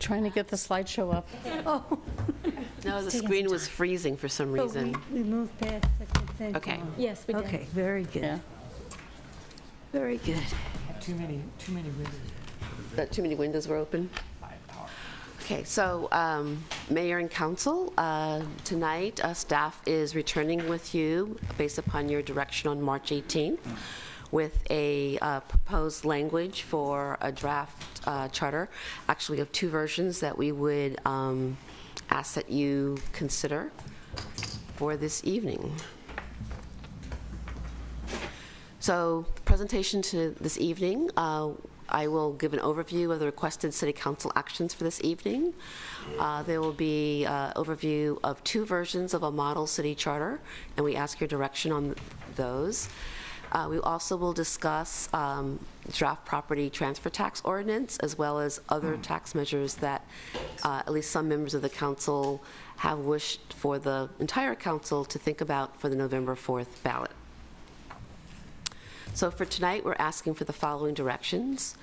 trying to get the slideshow up. Oh. No, the taking screen some was freezing for some But reason. we moved past the consent. Okay. calendar. Yes, we did. Okay, very good. Yeah. Very good. Too many windows. That too many windows were open? Okay, so Mayor and Council, tonight staff is returning with you based upon your direction on March 18th with a proposed language for a draft charter. Actually, we have two versions that we would ask that you consider for this evening. So, presentation to this evening, I will give an overview of the requested City Council actions for this evening. There will be an overview of two versions of a model city charter, and we ask your direction on those. We also will discuss draft property transfer tax ordinance, as well as other tax measures that at least some members of the council have wished for the entire council to think about for the November 4th ballot. So for tonight, we're asking for the following directions.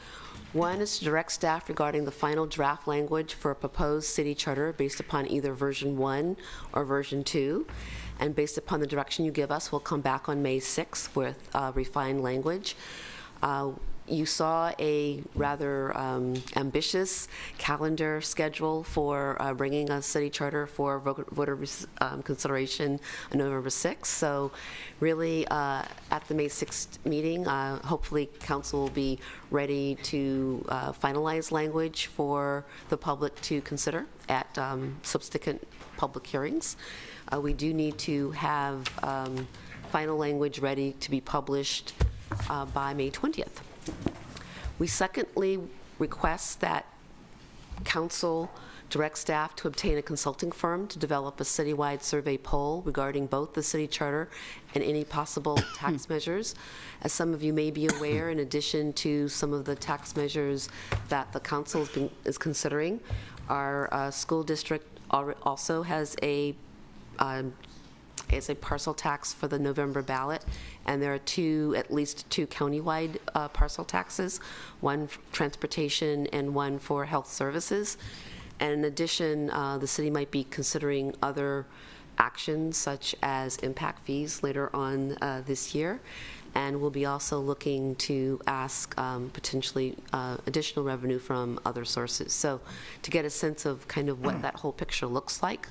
One is to direct staff regarding the final draft language for a proposed city charter based upon either version 1 or version 2. And based upon the direction you give us, we'll come back on May 6th with refined language. You saw a rather ambitious calendar schedule for bringing a city charter for voter consideration on November 6th. So really, at the May 6th meeting, hopefully council will be ready to finalize language for the public to consider at subsequent public hearings. We do need to have final language ready to be published by May 20th. We secondly request that council direct staff to obtain a consulting firm to develop a citywide survey poll regarding both the city charter and any possible tax measures. As some of you may be aware, in addition to some of the tax measures that the council is considering, our school district also has a parcel tax for the November ballot, and there are at least two countywide parcel taxes, one for transportation and one for health services. And in addition, the city might be considering other actions such as impact fees later on this year, and we'll be also looking to ask potentially additional revenue from other sources. So to get a sense of kind of what that whole picture looks like,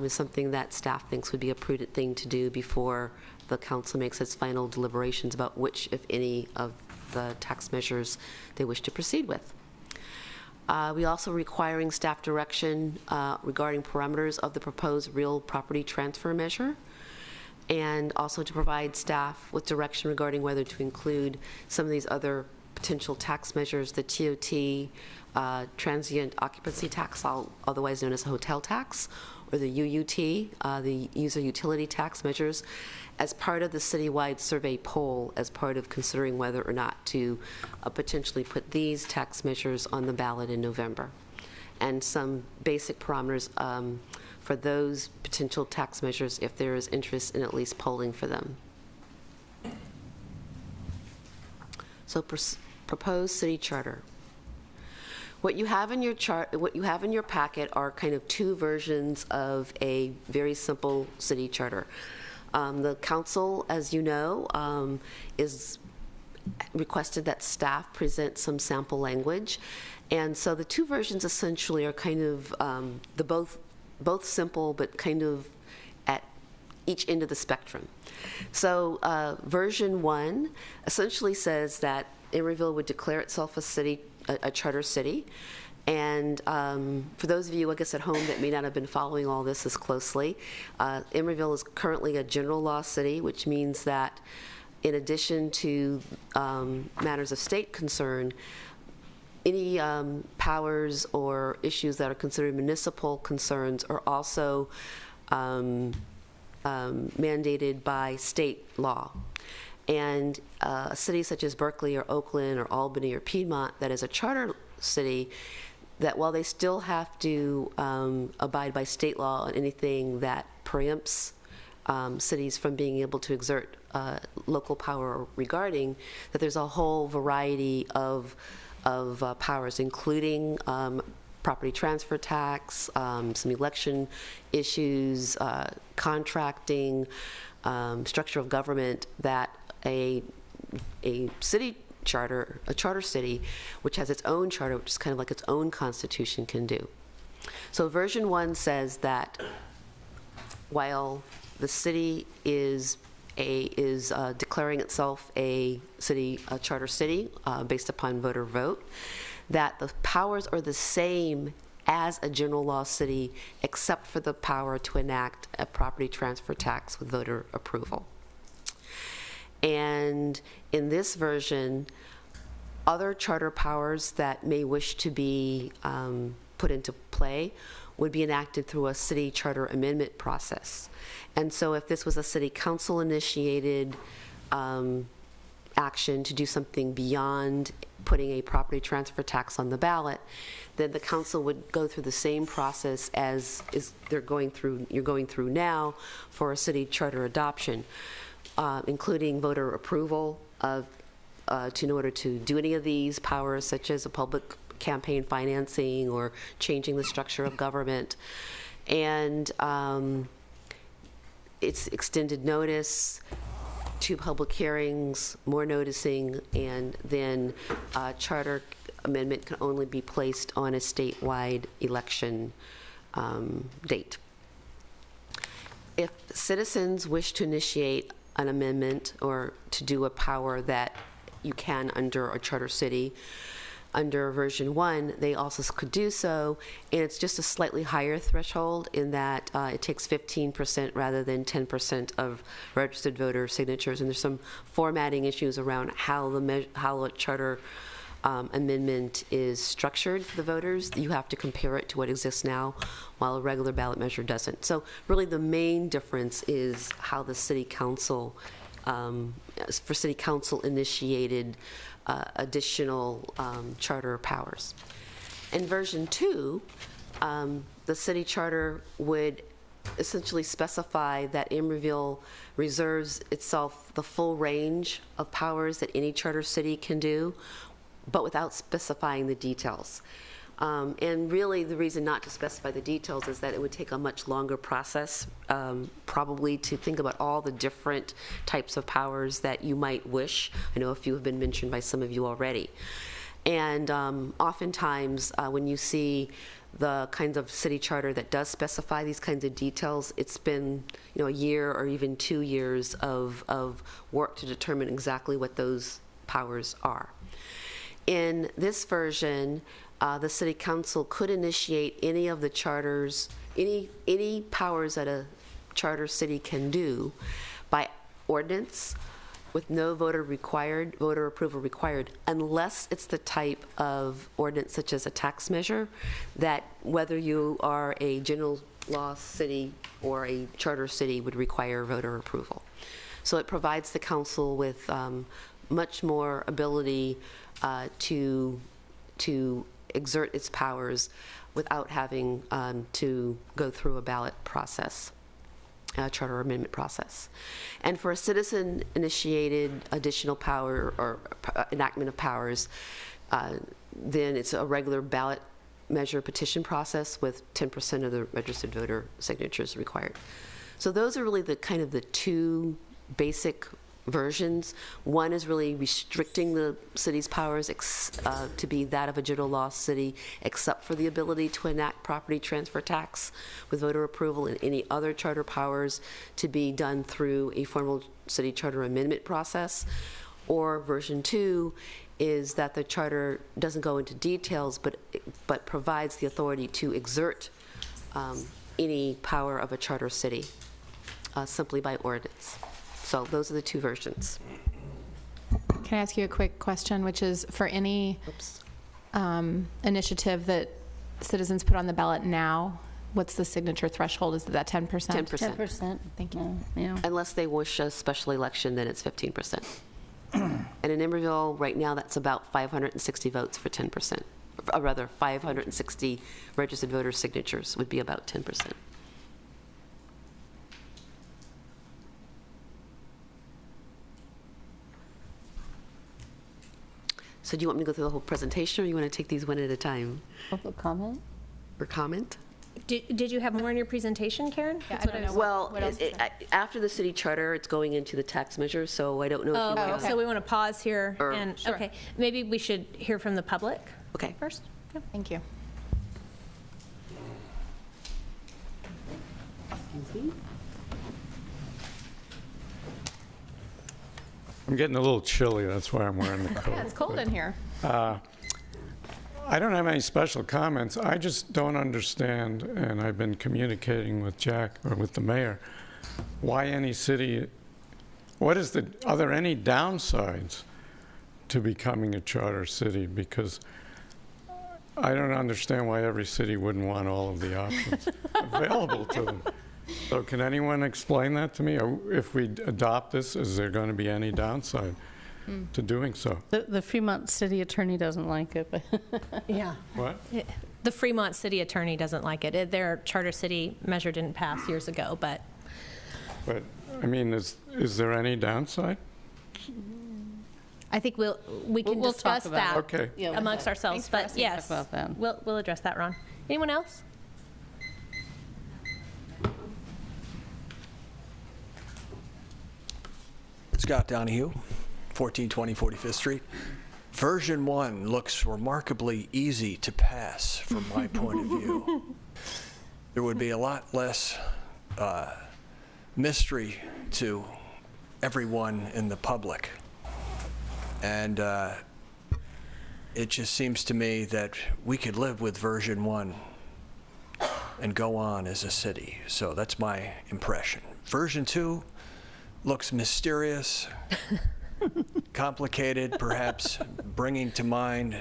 is something that staff thinks would be a prudent thing to do before the council makes its final deliberations about which, if any, of the tax measures they wish to proceed with. We also requiring staff direction regarding parameters of the proposed real property transfer measure, and also to provide staff with direction regarding whether to include some of these other potential tax measures, the TOT, transient occupancy tax, otherwise known as a hotel tax, or the UUT, the user utility tax measures, as part of the citywide survey poll, as part of considering whether or not to potentially put these tax measures on the ballot in November. And some basic parameters for those potential tax measures if there is interest in at least polling for them. So proposed city charter. What you have in your packet are kind of two versions of a very simple city charter. The council, as you know, is requested that staff present some sample language, and so the two versions essentially are kind of both simple, but kind of at each end of the spectrum. So version 1 essentially says that Emeryville would declare itself a charter city. And for those of you, I guess, at home that may not have been following all this as closely, Emeryville is currently a general law city, which means that in addition to matters of state concern, any powers or issues that are considered municipal concerns are also mandated by state law. And a city such as Berkeley or Oakland or Albany or Piedmont that is a charter city, that while they still have to abide by state law on anything that preempts cities from being able to exert local power regarding, that there's a whole variety of powers, including property transfer tax, some election issues, contracting, structure of government that a city charter, a charter city, which has its own charter, which is kind of like its own constitution, can do. So version 1 says that while the city is declaring itself a charter city based upon voter vote, that the powers are the same as a general law city, except for the power to enact a property transfer tax with voter approval. And in this version, other charter powers that may wish to be put into play would be enacted through a city charter amendment process. And so if this was a city council initiated action to do something beyond putting a property transfer tax on the ballot, then the council would go through the same process as you're going through now for a city charter adoption, including voter approval in order to do any of these powers, such as a public campaign financing or changing the structure of government. And it's extended notice, 2 public hearings, more noticing, and then charter amendment can only be placed on a statewide election date. If citizens wish to initiate an amendment or to do a power that you can under a charter city, under version 1, they also could do so, and it's just a slightly higher threshold in that it takes 15% rather than 10% of registered voter signatures, and there's some formatting issues around how a charter amendment is structured for the voters. You have to compare it to what exists now, while a regular ballot measure doesn't. So really the main difference is how the city council, for city council initiated additional charter powers. In version 2, the city charter would essentially specify that Emeryville reserves itself the full range of powers that any charter city can do, but without specifying the details. And really the reason not to specify the details is that it would take a much longer process, probably, to think about all the different types of powers that you might wish. I know a few have been mentioned by some of you already. And oftentimes when you see the kinds of city charter that does specify these kinds of details, it's been a year or even 2 years of work to determine exactly what those powers are. In this version, the city council could initiate any of the charters, any powers that a charter city can do by ordinance with no voter approval required, unless it's the type of ordinance such as a tax measure that, whether you are a general law city or a charter city, would require voter approval. So it provides the council with much more ability to exert its powers without having to go through a ballot process, a charter amendment process. And for a citizen-initiated additional power or enactment of powers, then it's a regular ballot measure petition process with 10% of the registered voter signatures required. So those are really the kind of the 2 basic versions. One is really restricting the city's powers to be that of a general law city, except for the ability to enact property transfer tax with voter approval, and any other charter powers to be done through a formal city charter amendment process. Or version 2 is that the charter doesn't go into details, but provides the authority to exert any power of a charter city simply by ordinance. So those are the 2 versions. Can I ask you a quick question, which is for any initiative that citizens put on the ballot now, what's the signature threshold? Is it that 10%? 10%. 10%. Thank you. Yeah. Unless they wish a special election, then it's 15%. And in Emeryville, right now, that's about 560 votes for 10%. Or rather, 560 registered voter signatures would be about 10%. So do you want me to go through the whole presentation, or you want to take these one at a time? Public comment? or comment. Did you have more in your presentation, Karen? Yeah, That's I don't what know. Well, What else is there? after the city charter, it's going into the tax measure, so I don't know if you Oh, want so we want to pause here Or- and, Sure. okay, maybe we should hear from the public Okay. first? Yeah. Thank you. I'm getting a little chilly, that's why I'm wearing the coat. Yeah, it's cold in here. I don't have any special comments. I just don't understand, and I've been communicating with Jack, or with the mayor, why any city, are there any downsides to becoming a charter city? Because I don't understand why every city wouldn't want all of the options available to them. So can anyone explain that to me? Or if we adopt this, is there going to be any downside to doing so? The Fremont city attorney doesn't like it, but Yeah. What? The Fremont city attorney doesn't like it. Their charter city measure didn't pass years ago, but But, I mean, is there any downside? I think we can We'll talk discuss about that it. Okay. Yeah, we'll amongst ourselves, but talk yes, about that. we'll address that, Ron. Anyone else? Scott Donahue, 1420 45th Street. Version 1 looks remarkably easy to pass from my point of view. There would be a lot less mystery to everyone in the public. And it just seems to me that we could live with version 1 and go on as a city. So that's my impression. Version 2 looks mysterious, complicated, perhaps bringing to mind,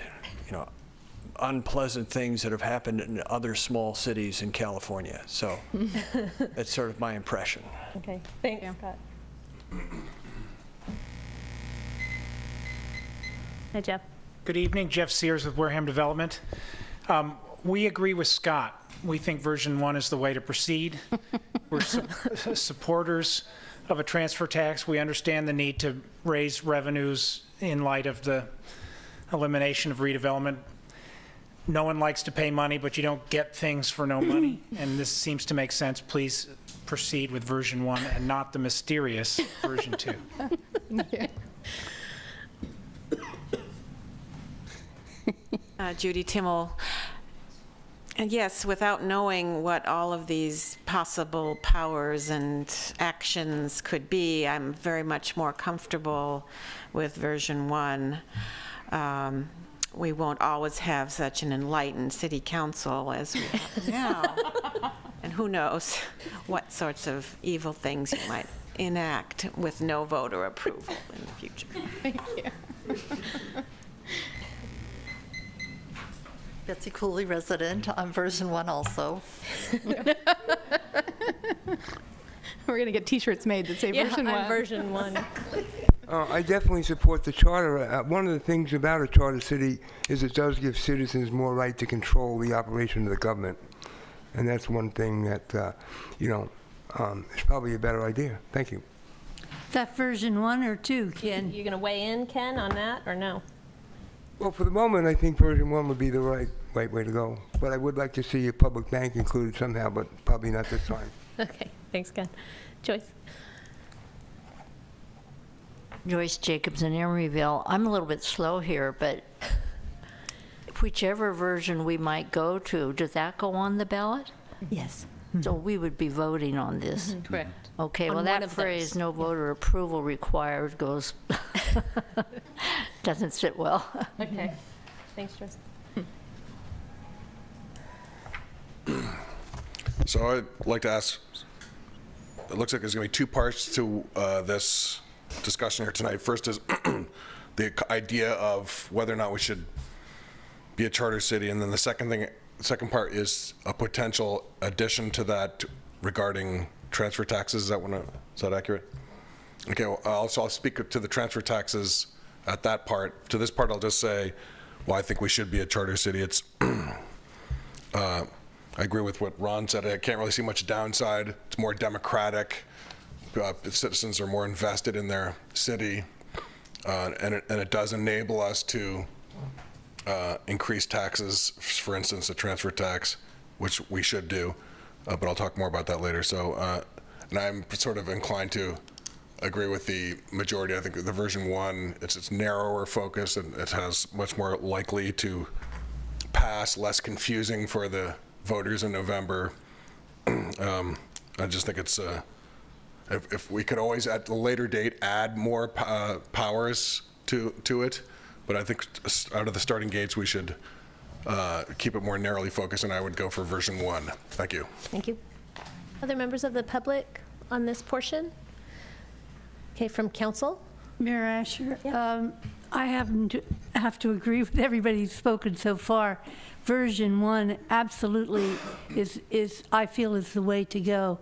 unpleasant things that have happened in other small cities in California. So that's sort of my impression. Okay, thanks, Scott. Hi, Jeff. Good evening, Jeff Sears with Wareham Development. We agree with Scott. We think version 1 is the way to proceed. We're supporters of a transfer tax. We understand the need to raise revenues in light of the elimination of redevelopment. No one likes to pay money, but you don't get things for no money, and this seems to make sense. Please proceed with version 1 and not the mysterious version 2. Judy Timmel. And yes, without knowing what all of these possible powers and actions could be, I'm very much more comfortable with version 1. We won't always have such an enlightened city council as we have now. And who knows what sorts of evil things you might enact with no voter approval in the future. Thank you. Betsy Cooley, resident on version 1 also. We're going to get T-shirts made that say Yeah, version I'm 1. version 1. I definitely support the charter. One of the things about a charter city is it does give citizens more right to control the operation of the government. And that's one thing that, is probably a better idea. Thank you. Is that version 1 or 2, Ken? You going to weigh in, Ken, on that, or no? Well, for the moment, I think version 1 would be the right way to go. But I would like to see a public bank included somehow, but probably not this time. Okay, thanks, Ken. Joyce? Joyce Jacobs in Emeryville. I'm a little bit slow here, but whichever version we might go to, does that go on the ballot? Yes. So we would be voting on this. correct. Okay, On well, one that of phrase, those. no voter approval required, goes, doesn't sit well. Okay. Thanks, Joyce. So I'd like to ask, it looks like there's going to be two parts to this discussion here tonight. First is the idea of whether or not we should be a charter city, and then the second part is a potential addition to that regarding transfer taxes. Is that accurate? Okay, well, I'll speak to the transfer taxes at that part. To this part, I'll just say, well, I think we should be a charter city. It's I agree with what Ron said. I can't really see much downside. It's more democratic. Citizens are more invested in their city, and it does enable us to increase taxes, for instance, the transfer tax, which we should do, but I'll talk more about that later. So, and I'm sort of inclined to agree with the majority. I think the version 1, it's narrower focus, and it has much more likely to pass, less confusing for the voters in November. I just think it's, if we could always at a later date add more powers to it, but I think out of the starting gates we should keep it more narrowly focused, and I would go for version 1. Thank you. Thank you. Other members of the public on this portion? Okay, from council? Mayor Asher, I have to agree with everybody who's spoken so far. Version 1 absolutely is I feel is the way to go,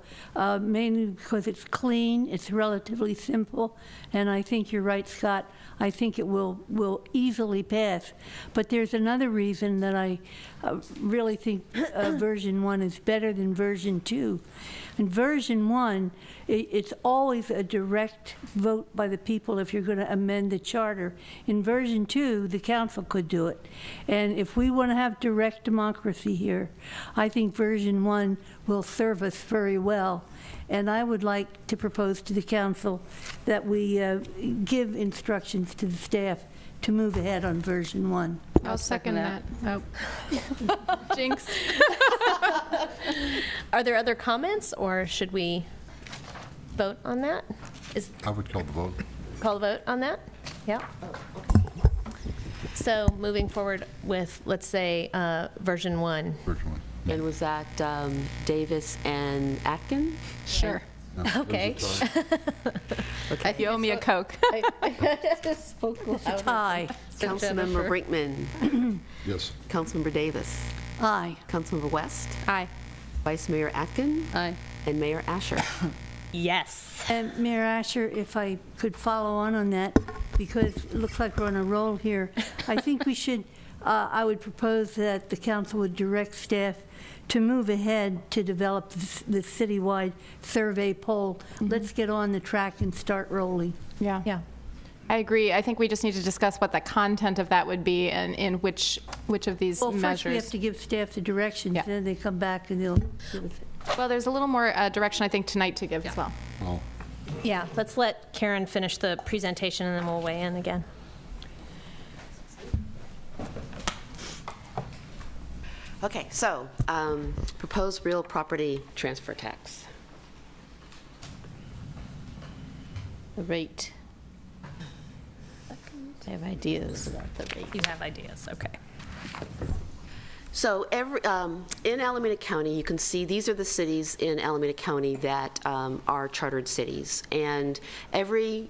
mainly because it's clean, it's relatively simple, and I think you're right, Scott. I think it will easily pass. But there's another reason that I really think version 1 is better than version 2. In version 1, it's always a direct vote by the people if you're going to amend the charter. In version 2, the council could do it. And if we want to have direct democracy here, I think version 1 will serve us very well. And I would like to propose to the council that we give instructions to the staff to move ahead on version 1. I'll second that. Oh. Jinx. Are there other comments, or should we vote on that? I would call the vote. Call the vote on that? Yeah. So moving forward with, let's say, version 1. Version 1. And was that Davis and Atkin? Sure. Okay. You owe me a Coke. It's a tie. Councilmember Brinkman. Yes. Councilmember Davis. Aye. Councilmember West. Aye. Vice Mayor Atkin. Aye. And Mayor Asher. Yes. And Mayor Asher, if I could follow on that, because it looks like we're on a roll here, I think we should, I would propose that the council would direct staff to move ahead to develop the citywide survey poll. Let's get on the track and start rolling. Yeah. Yeah. I agree. I think we just need to discuss what the content of that would be and in which of these Well, measures. first we have to give staff the directions, Yeah. then they come back and they'll give us it. Well, there's a little more direction, I think, tonight to give as well. Yeah, let's let Karen finish the presentation and then we'll weigh in again. Okay, so proposed real property transfer tax. The rate. I have ideas about the rate. You have ideas, okay. So in Alameda County, you can see these are the cities in Alameda County that are chartered cities. And every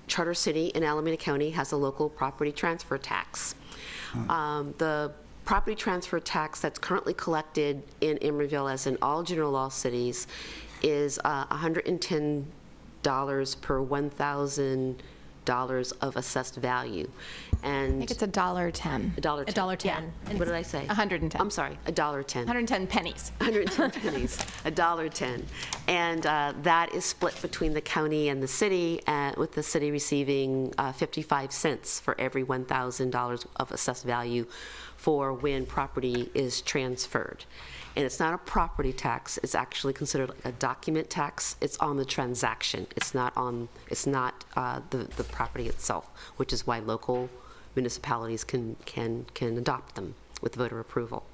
charter city in Alameda County has a local property transfer tax. The property transfer tax that's currently collected in Emeryville, as in all general law cities, is $110 per $1,000 of assessed value. And I think it's $1.10. $1.10. $1.10. What did I say? 110. I'm sorry, $1.10. 110 pennies. 110 pennies, $1.10. And that is split between the county and the city, with the city receiving 55 cents for every $1,000 of assessed value for when property is transferred. And it's not a property tax, it's actually considered a document tax. It's on the transaction. It's not the property itself, which is why local municipalities can adopt them with voter approval.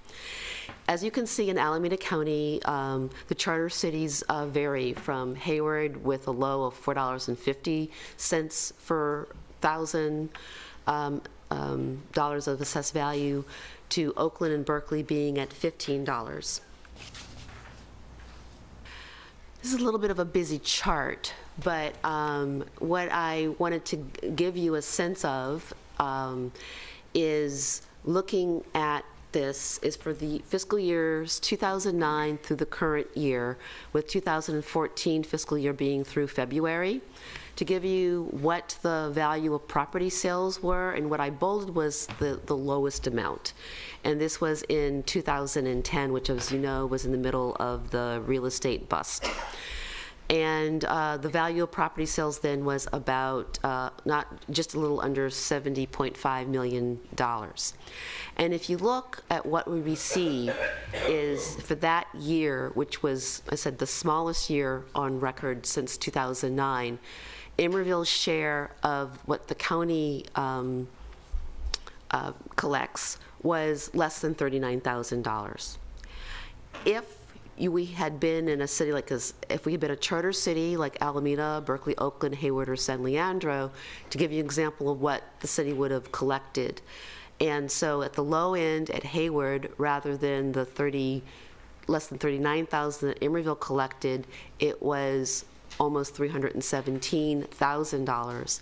As you can see in Alameda County, the charter cities vary from Hayward with a low of $4.50 for $1,000 of assessed value, to Oakland and Berkeley being at $15. This is a little bit of a busy chart, but what I wanted to give you a sense of is looking at this is for the fiscal years 2009 through the current year, with 2014 fiscal year being through February, to give you what the value of property sales were, and what I bolded was the lowest amount. And this was in 2010, which, as you know, was in the middle of the real estate bust. And the value of property sales then was about not just a little under $70.5 million. And if you look at what we received is for that year, which was, I said, the smallest year on record since 2009, Emeryville's share of what the county collects was less than $39,000. If we had been in a city like this, if we had been a charter city like Alameda, Berkeley, Oakland, Hayward, or San Leandro, to give you an example of what the city would have collected. And so at the low end at Hayward, rather than the less than $39,000 that Emeryville collected, it was almost $317,000.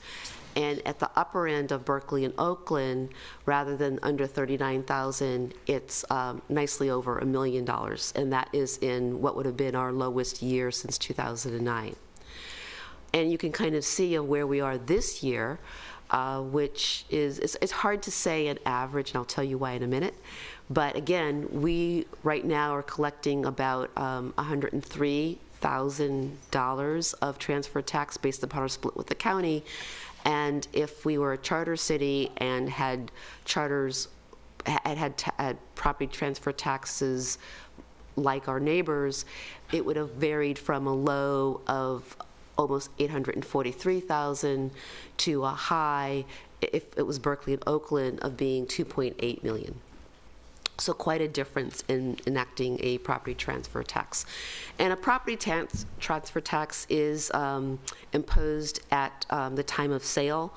And at the upper end of Berkeley and Oakland, rather than under $39,000, it's nicely over $1 million. And that is in what would have been our lowest year since 2009. And you can kind of see where we are this year, which is, it's hard to say an average, and I'll tell you why in a minute. But again, we right now are collecting about $103,000 of transfer tax based upon our split with the county. And if we were a charter city and had charters, had property transfer taxes like our neighbors, it would have varied from a low of almost $843,000 to a high, if it was Berkeley and Oakland, of being $2.8 million. So quite a difference in enacting a property transfer tax. And a property transfer tax is imposed at the time of sale.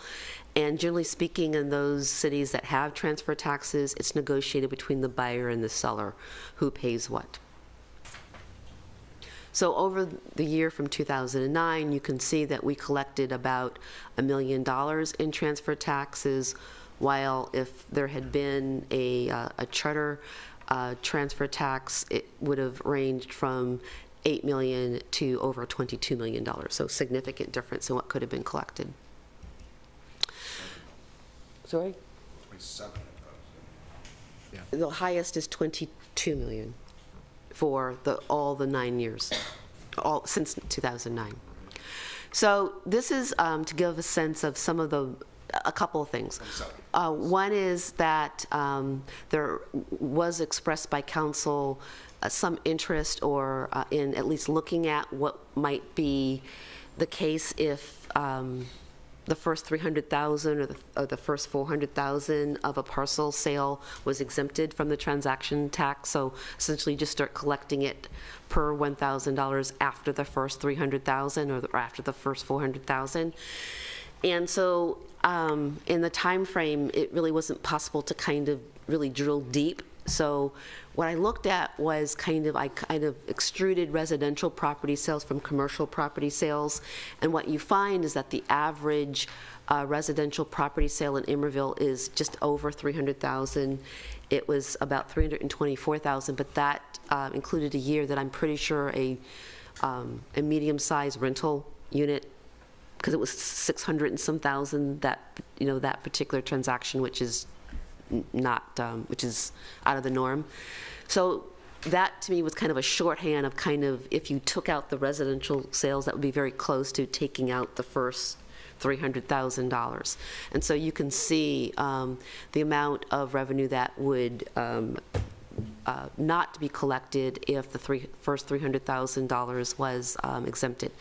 And generally speaking, in those cities that have transfer taxes, it's negotiated between the buyer and the seller who pays what. So over the year from 2009, you can see that we collected about $1 million in transfer taxes, while if there had been a charter transfer tax, it would have ranged from $8 million to over $22 million. So significant difference in what could have been collected. Sorry? 27. Yeah. The highest is $22 million for all the 9 years, since 2009. So this is to give a sense of a couple of things. One is that there was expressed by council some interest or in at least looking at what might be the case if the first $300,000 or the first $400,000 of a parcel sale was exempted from the transaction tax. So essentially just start collecting it per $1,000 after the first $300,000 or after the first $400,000. And so in the time frame, it really wasn't possible to kind of really drill deep. So what I looked at was I kind of extruded residential property sales from commercial property sales. And what you find is that the average residential property sale in Emeryville is just over $300,000. It was about $324,000, but that included a year that I'm pretty sure a medium-sized rental unit, because it was 600 and some thousand, that that particular transaction, which is not which is out of the norm. So that to me was kind of a shorthand of if you took out the residential sales, that would be very close to taking out the first $300,000. And so you can see the amount of revenue that would not be collected if the first $300,000 was exempted.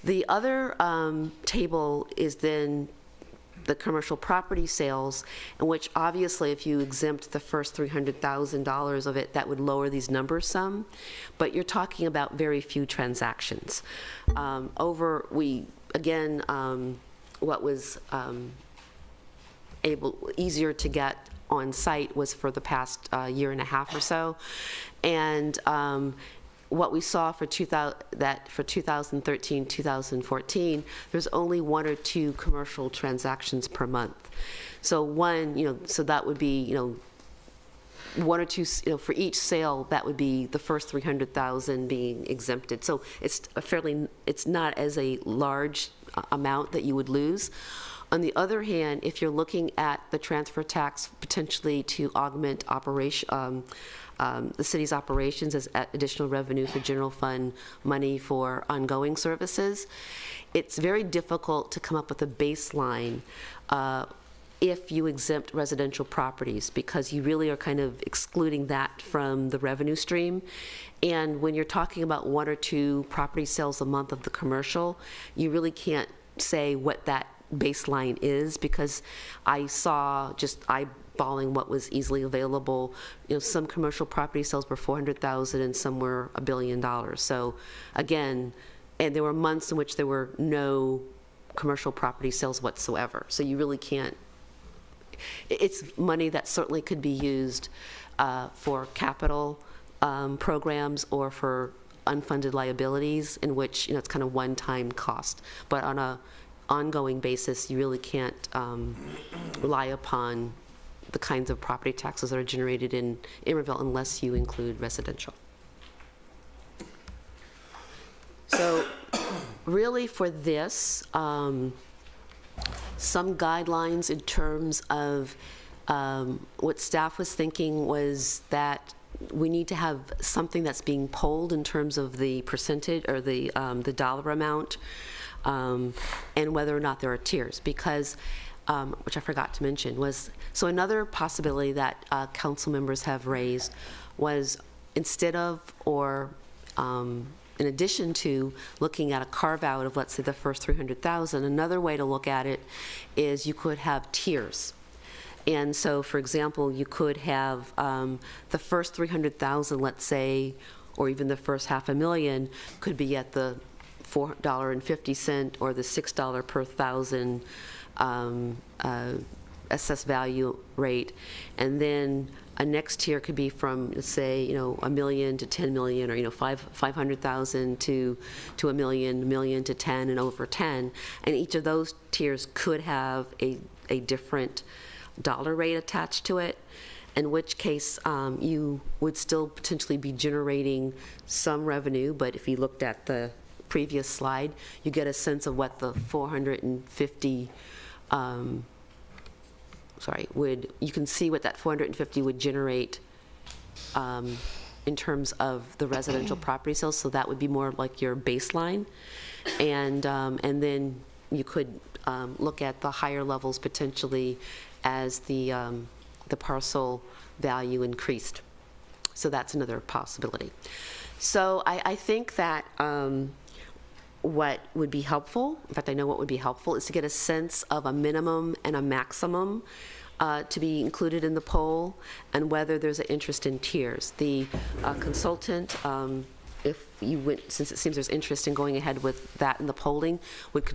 The other table is then the commercial property sales, in which obviously if you exempt the first $300,000 of it, that would lower these numbers some, but you're talking about very few transactions. What was easier to get on site was for the past year and a half or so, and what we saw for 2013, 2014, there's only 1 or 2 commercial transactions per month. So so that would be, 1 or 2, for each sale, that would be the first $300,000 being exempted. So it's not as a large amount that you would lose. On the other hand, if you're looking at the transfer tax potentially to augment the city's operations as additional revenue for general fund money for ongoing services, it's very difficult to come up with a baseline if you exempt residential properties, because you really are kind of excluding that from the revenue stream. And when you're talking about 1 or 2 property sales a month of the commercial, you really can't say what that baseline is, because I saw, just eyeballing what was easily available, some commercial property sales were $400,000 and some were $1 billion. So again, and there were months in which there were no commercial property sales whatsoever. So you really can't. It's money that certainly could be used for capital programs or for unfunded liabilities, in which it's kind of one-time cost. But on a ongoing basis, you really can't rely upon the kinds of property taxes that are generated in Emeryville unless you include residential. So really for this, some guidelines in terms of what staff was thinking was that we need to have something that's being polled in terms of the percentage or the dollar amount, and whether or not there are tiers, because which I forgot to mention was, so another possibility that council members have raised was, instead of or in addition to looking at a carve out of, let's say, the first 300,000, another way to look at it is you could have tiers. And so, for example, you could have the first 300,000, let's say, or even the first $500,000 could be at the $4.50 or the $6 per thousand assessed value rate, and then a next tier could be from, let's say, $1 million to 10 million, or 500,000 to $1 million to 10 and over 10, and each of those tiers could have a different dollar rate attached to it, in which case you would still potentially be generating some revenue. But if you looked at the previous slide, you get a sense of what the 450 you can see what that 450 would generate in terms of the residential property sales. So that would be more like your baseline, and then you could look at the higher levels potentially as the parcel value increased. So that's another possibility. So I think that what would be helpful, in fact I know what would be helpful, is to get a sense of a minimum and a maximum to be included in the poll, and whether there's an interest in tiers. The consultant, if you went, since it seems there's interest in going ahead with that in the polling, would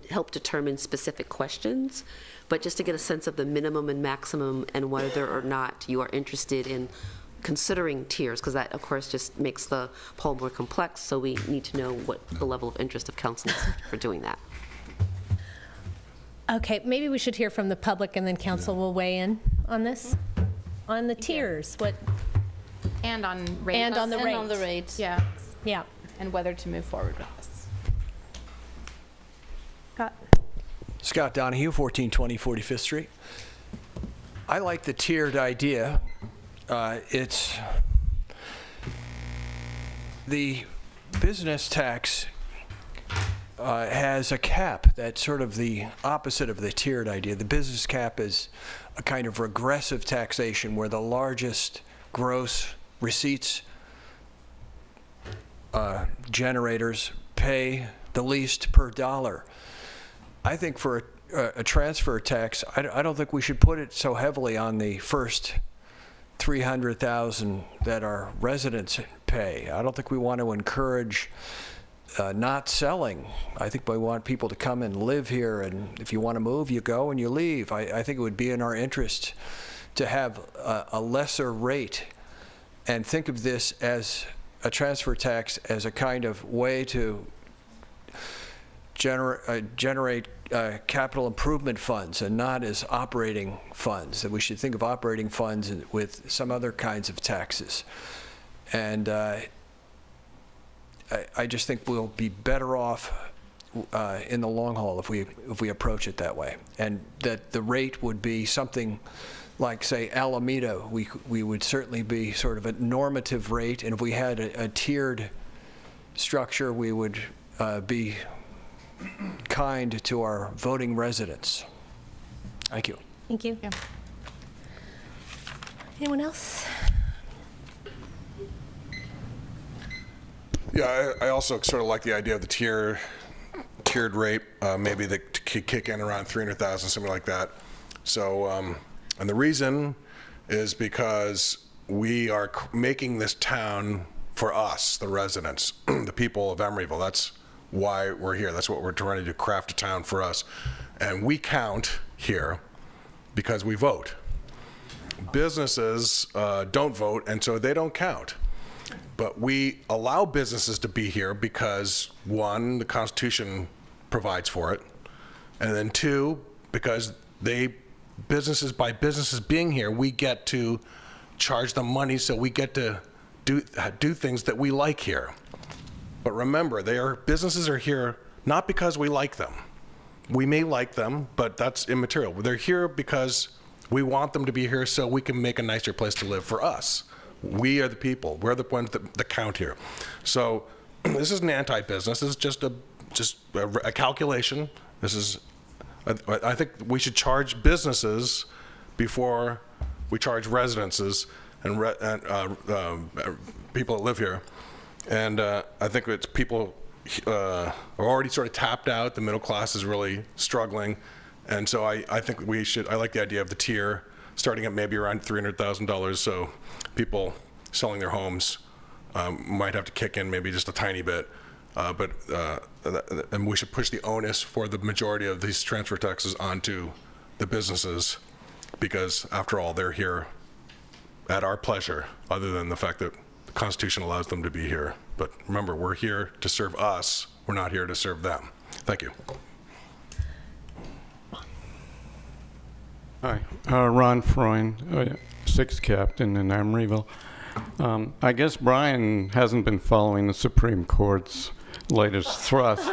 help determine specific questions, but just to get a sense of the minimum and maximum, and whether or not you are interested in considering tiers, because that, of course, just makes the poll more complex, so we need to know what the level of interest of council is for doing that. Okay, maybe we should hear from the public, and then council will weigh in on this, on the tiers, what, And on rates. and on the And rates. on the rates. Yeah, Yeah. and whether to move forward with this. Scott? Scott Donahue, 1420 45th Street. I like the tiered idea. It's the business tax has a cap that's sort of the opposite of the tiered idea. The business cap is a kind of regressive taxation where the largest gross receipts generators pay the least per dollar. I think for a transfer tax, I don't think we should put it so heavily on the first 300,000 that our residents pay. I don't think we want to encourage not selling. I think we want people to come and live here, and if you want to move, you go and you leave. I think it would be in our interest to have a lesser rate, and think of this as a transfer tax as a kind of way to generate capital improvement funds, and not as operating funds. That we should think of operating funds with some other kinds of taxes. And I just think we'll be better off in the long haul if we approach it that way, and that the rate would be something like, say, Alameda. We would certainly be sort of a normative rate, and if we had a tiered structure, we would be kind to our voting residents. Thank you. Thank you. Yeah. Anyone else? Yeah, I also sort of like the idea of the tiered rate, maybe that could kick in around 300,000, something like that. So, and the reason is because we are making this town for us, the residents, the people of Emeryville. That's why we're here. That's what we're trying to do, craft a town for us. And we count here because we vote. Businesses don't vote, and so they don't count. But we allow businesses to be here because, one, the Constitution provides for it, and then two, because businesses being here, we get to charge them money, so we get to do things that we like here. But remember, businesses are here not because we like them. We may like them, but that's immaterial. They're here because we want them to be here so we can make a nicer place to live for us. We are the people. We're the ones that count here. So this is an anti-business. This is just a calculation. This is, I think we should charge businesses before we charge residences and people that live here. And I think it's people are already sort of tapped out. The middle class is really struggling. And so I think I like the idea of the tier starting at maybe around $300,000. So people selling their homes might have to kick in maybe just a tiny bit. And we should push the onus for the majority of these transfer taxes onto the businesses, because after all, they're here at our pleasure, other than the fact that the Constitution allows them to be here. But remember, we're here to serve us. We're not here to serve them. Thank you. Hi, Ron Freund, sixth captain in Emeryville. I guess Brian hasn't been following the Supreme Court's latest thrust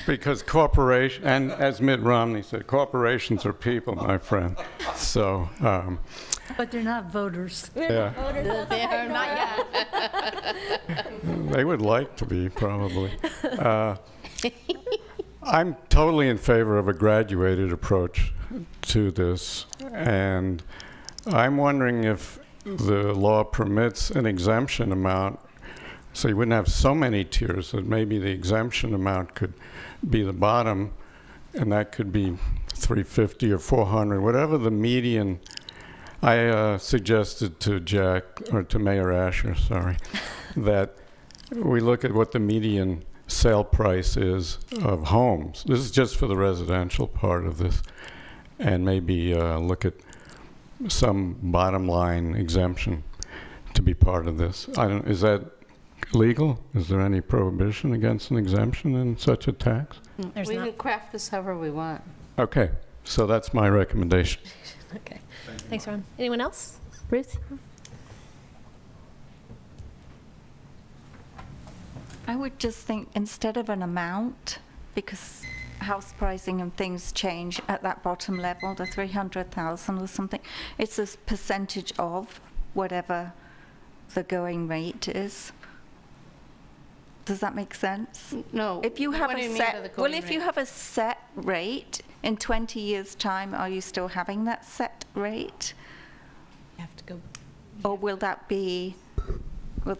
because and as Mitt Romney said, corporations are people, my friend. So. But they're not voters. Yeah. They are not yet. They would like to be, probably. I'm totally in favor of a graduated approach to this, and I'm wondering if the law permits an exemption amount, so you wouldn't have so many tiers, that maybe the exemption amount could be the bottom, and that could be $350 or $400, whatever the median. I suggested to to Mayor Asher, that we look at what the median sale price is of homes. This is just for the residential part of this, and maybe look at some bottom line exemption to be part of this. Is that legal? Is there any prohibition against an exemption in such a tax? We can craft this however we want. Okay, so that's my recommendation. Okay. Thanks, Ron. Anyone else? Ruth? I would just think instead of an amount, because house pricing and things change at that bottom level, the 300,000 or something, it's a percentage of whatever the going rate is. Does that make sense? No. If you have what do a you mean set, by the well, going if you rate? have a set rate, in 20 years' time, are you still having that set rate? You have to go. Or will that be, I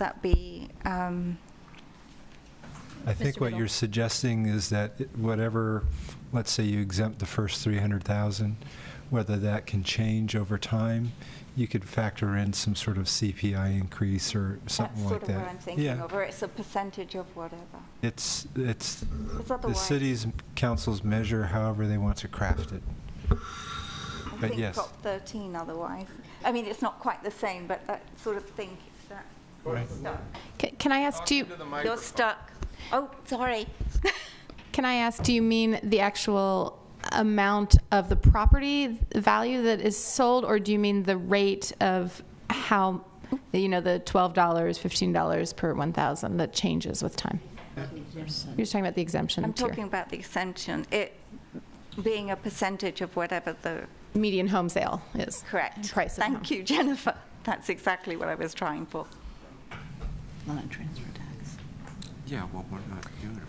think Mr. what Riddle. you're suggesting is that whatever, let's say you exempt the first 300,000, whether that can change over time, you could factor in some sort of CPI increase or something like that. That's sort of what I'm thinking Yeah. of, or it's a percentage of whatever. It's the otherwise- city's council's measure however they want to craft it. I But think yes. Prop 13 otherwise. I mean, it's not quite the same, but that sort of thing, that. Right. Stuck. Can I ask, You're stuck. Oh, sorry. can I ask, do you mean the actual amount of the property value that is sold, or do you mean the rate of how, the $12, $15 per 1,000 that changes with time? You're just talking about the exemption I'm tier. talking about the exemption, it being a percentage of whatever the Median home sale is. correct. Price of home. Thank you, Jennifer. That's exactly what I was trying for. Not transfer tax. Yeah, well, we're not doing it.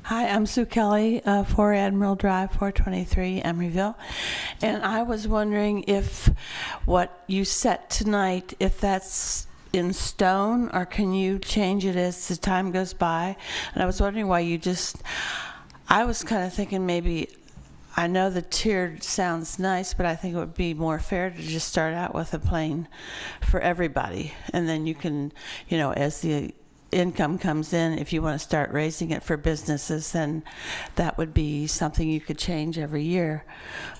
Hi, I'm Sue Kelly, 4 Admiral Drive, 423 Emeryville. And I was wondering if what you set tonight, if that's in stone, or can you change it as the time goes by? And I was wondering why you just, I was kind of thinking maybe, I know the tiered sounds nice, but I think it would be more fair to just start out with a plain for everybody. And then you can, you know, as the income comes in, if you want to start raising it for businesses, then that would be something you could change every year,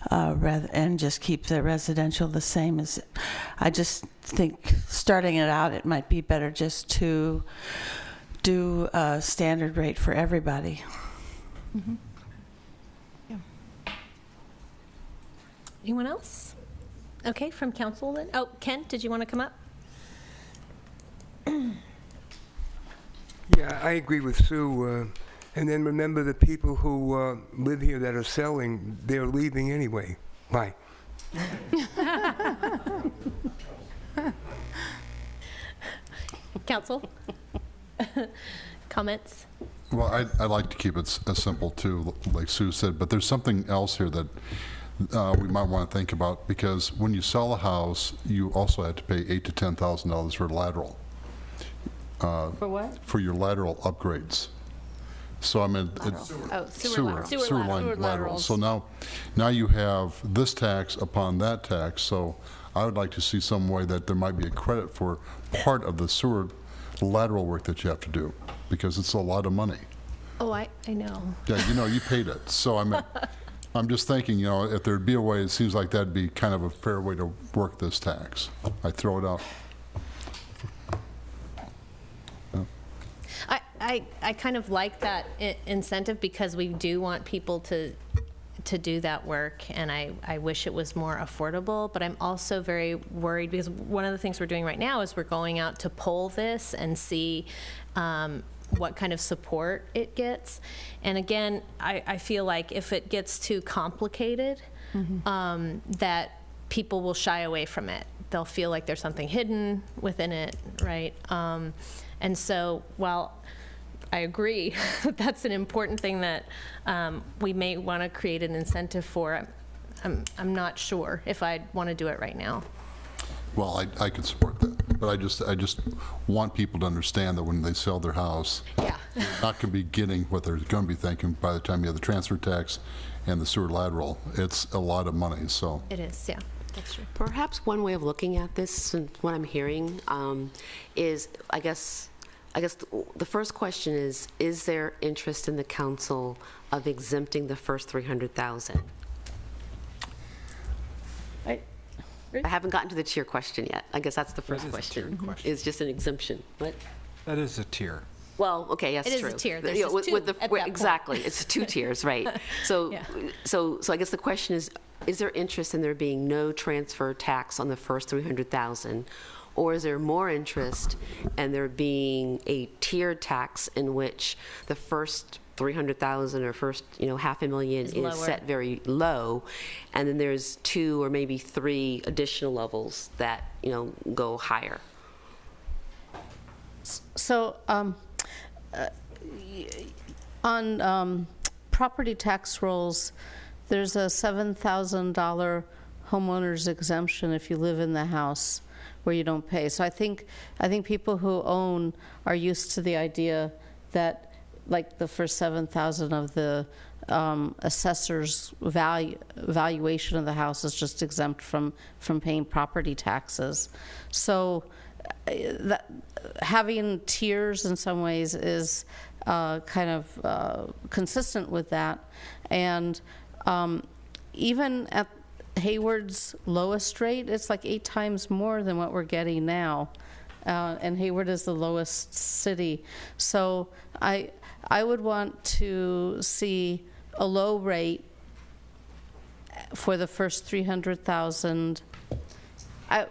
rather and just keep the residential the same as. I just think starting it out, it might be better just to do a standard rate for everybody. Mm-hmm. Yeah. Anyone else? Okay, from council then. Oh, Ken, did you want to come up? Yeah, I agree with Sue. And then remember the people who live here that are selling, they're leaving anyway. Bye. Council? Comments? Well, I'd like to keep it as simple too, like Sue said, but there's something else here that we might want to think about, because when you sell a house, you also have to pay $8,000 to $10,000 for lateral. For what? For your lateral upgrades. So I mean, sewer line laterals. So now you have this tax upon that tax. So I would like to see some way that there might be a credit for part of the sewer lateral work that you have to do, because it's a lot of money. Oh, I know. Yeah, you know, you paid it. So I'm just thinking, you know, if there'd be a way, it seems like that'd be kind of a fair way to work this tax. I throw it out. I kind of like that incentive, because we do want people to do that work, and I wish it was more affordable, but I'm also very worried, because one of the things we're doing right now is we're going out to poll this and see what kind of support it gets. And again, I feel like if it gets too complicated, that people will shy away from it. They'll feel like there's something hidden within it, right? And so while I agree that's an important thing that we may want to create an incentive for, I'm not sure if I'd want to do it right now. Well, I could support that, but I just want people to understand that when they sell their house, yeah, they're not going to be getting what they're going to be thinking by the time you have the transfer tax and the sewer lateral. It's a lot of money, so. It is, yeah. That's true. Perhaps one way of looking at this, and what I'm hearing, is, I guess the first question is there interest in the council of exempting the first 300,000? I haven't gotten to the tier question yet. I guess that's the first question. Is just an exemption. What? That is a tier. Well, okay, yes, it true. It is a tier. There's You know, just two at that exactly. point. It's 2 tiers, right? So, Yeah. so I guess the question is there interest in there being no transfer tax on the first 300,000, or is there more interest in there being a tiered tax in which the first 300,000 or first, $500,000 is lower. set very low, and then there's 2 or maybe 3 additional levels that go higher? So, on property tax rolls, there's a $7,000 homeowner's exemption if you live in the house where you don't pay. So I think people who own are used to the idea that, like, the first $7,000 of the assessor's valuation of the house is just exempt from paying property taxes. So that having tiers in some ways is kind of consistent with that. And even at Hayward's lowest rate, it's like 8 times more than what we're getting now. And Hayward is the lowest city. So I would want to see a low rate for the first 300,000.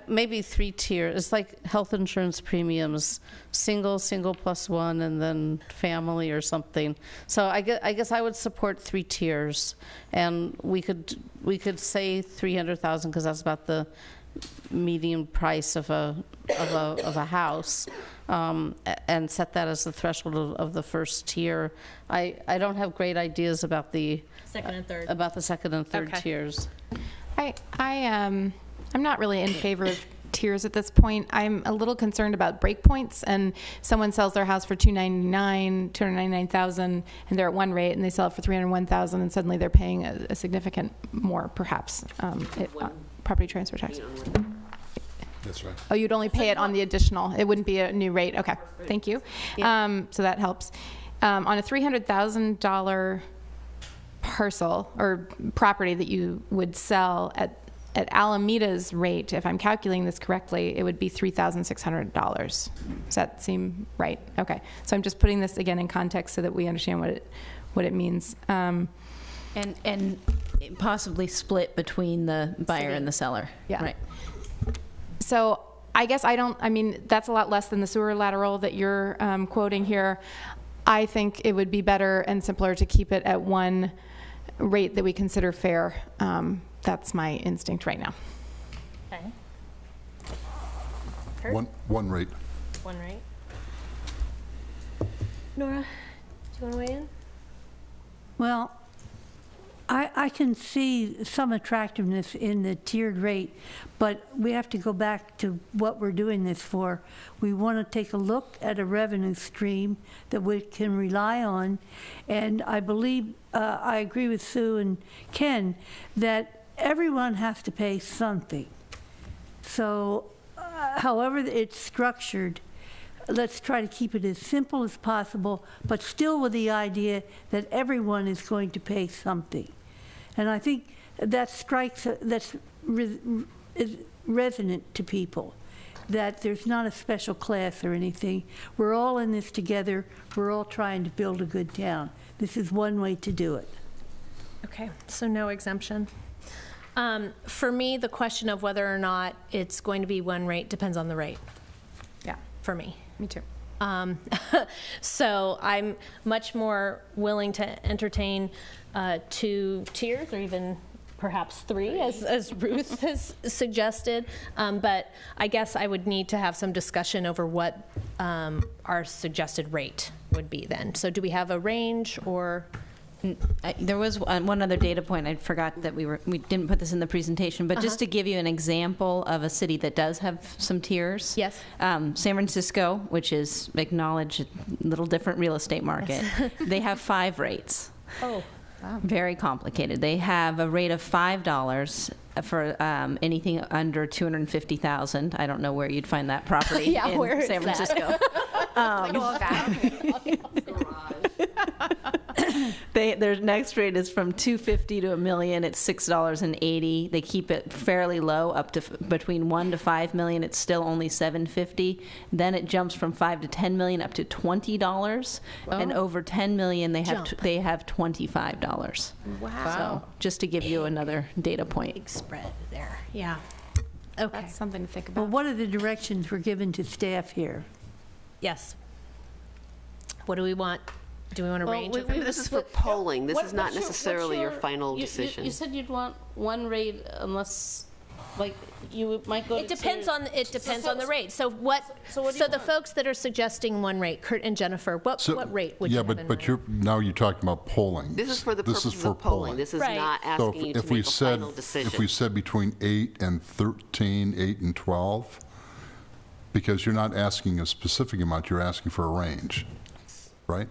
maybe 3 tiers. It's like health insurance premiums, single plus one, and then family or something. So I guess I would support 3 tiers, and we could say 300,000 because that's about the median price of a house, and set that as the threshold of the first tier. I don't have great ideas about the Second and third. about the second and third Okay. tiers. I'm not really in favor of tiers at this point. I'm a little concerned about breakpoints, and someone sells their house for $299,000, and they're at one rate, and they sell it for $301,000, and suddenly they're paying a significant more, perhaps, property transfer tax. That's right. Oh, you'd only pay it on the additional. It wouldn't be a new rate. Okay, thank you. So that helps. On a $300,000 parcel or property that you would sell at Alameda's rate, if I'm calculating this correctly, it would be $3,600. Does that seem right? Okay. So I'm just putting this again in context so that we understand what it means. And possibly split between the buyer and the seller. Yeah. Right. So I guess that's a lot less than the sewer lateral that you're quoting here. I think it would be better and simpler to keep it at one rate that we consider fair. That's my instinct right now. Okay. One rate. One rate. Nora, do you want to weigh in? Well, I can see some attractiveness in the tiered rate, but we have to go back to what we're doing this for. We want to take a look at a revenue stream that we can rely on, and I believe, I agree with Sue and Ken, that everyone has to pay something. So however it's structured, let's try to keep it as simple as possible, but still with the idea that everyone is going to pay something. And I think that that's is resonant to people, that there's not a special class or anything. We're all in this together. We're all trying to build a good town. This is one way to do it. Okay, so no exemption. For me, the question of whether or not it's going to be one rate depends on the rate. Yeah, for me. Me too. So I'm much more willing to entertain 2 tiers, or even perhaps 3, as Ruth has suggested. But I guess I would need to have some discussion over what our suggested rate would be then. So do we have a range, or? There was one other data point. I forgot that we didn't put this in the presentation, but just to give you an example of a city that does have some tiers. Yes. San Francisco, which is acknowledged a little different real estate market, they have 5 rates. Oh. Wow. Very complicated. They have a rate of $5 for anything under $250,000. I don't know where you'd find that property Yeah, in where is San that? Francisco. Their next rate is from $250,000 to $1 million. It's $6.80. They keep it fairly low, up to between $1 to $5 million. It's still only $750. Then it jumps from $5 to $10 million up to $20, and over $10 million they have $25. Wow. So just to give you another data point. Big spread there. Yeah. Okay. That's something to think about. Well, what are the directions we're given to staff here? Yes. What do we want? Do we want to range it? This is for polling. This is not necessarily your final decision. You said you'd want one rate unless, like, you might go to It depends on the rate. So the folks that are suggesting one rate, Kurt and Jennifer, what rate would you have in mind? but now you're talking about polling. This is for the purposes of polling. This is not asking you to make a final decision. If we said between 8 and 13, 8 and 12, because you're not asking a specific amount, you're asking for a range, right?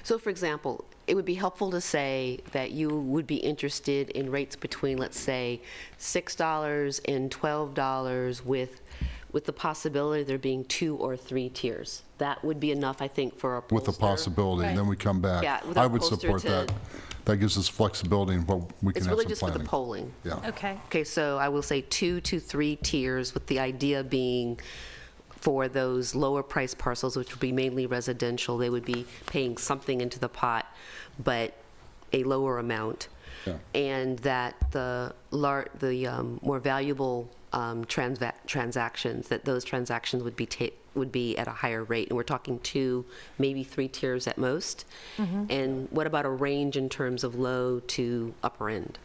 So, for example, it would be helpful to say that you would be interested in rates between, let's say, $6 and $12 with the possibility of there being 2 or 3 tiers. That would be enough, I think, for a pollster. With the possibility, and then we come back. Yeah, with I our would pollster support that. That gives us flexibility in what we can It's have really some just planning. for the polling. Yeah. Okay. Okay, so I will say 2 to 3 tiers, with the idea being for those lower price parcels, which would be mainly residential, they would be paying something into the pot, but a lower amount. Yeah. And that the more valuable transactions, that those transactions would be at a higher rate. And we're talking 2, maybe 3 tiers at most. And what about a range in terms of low to upper end?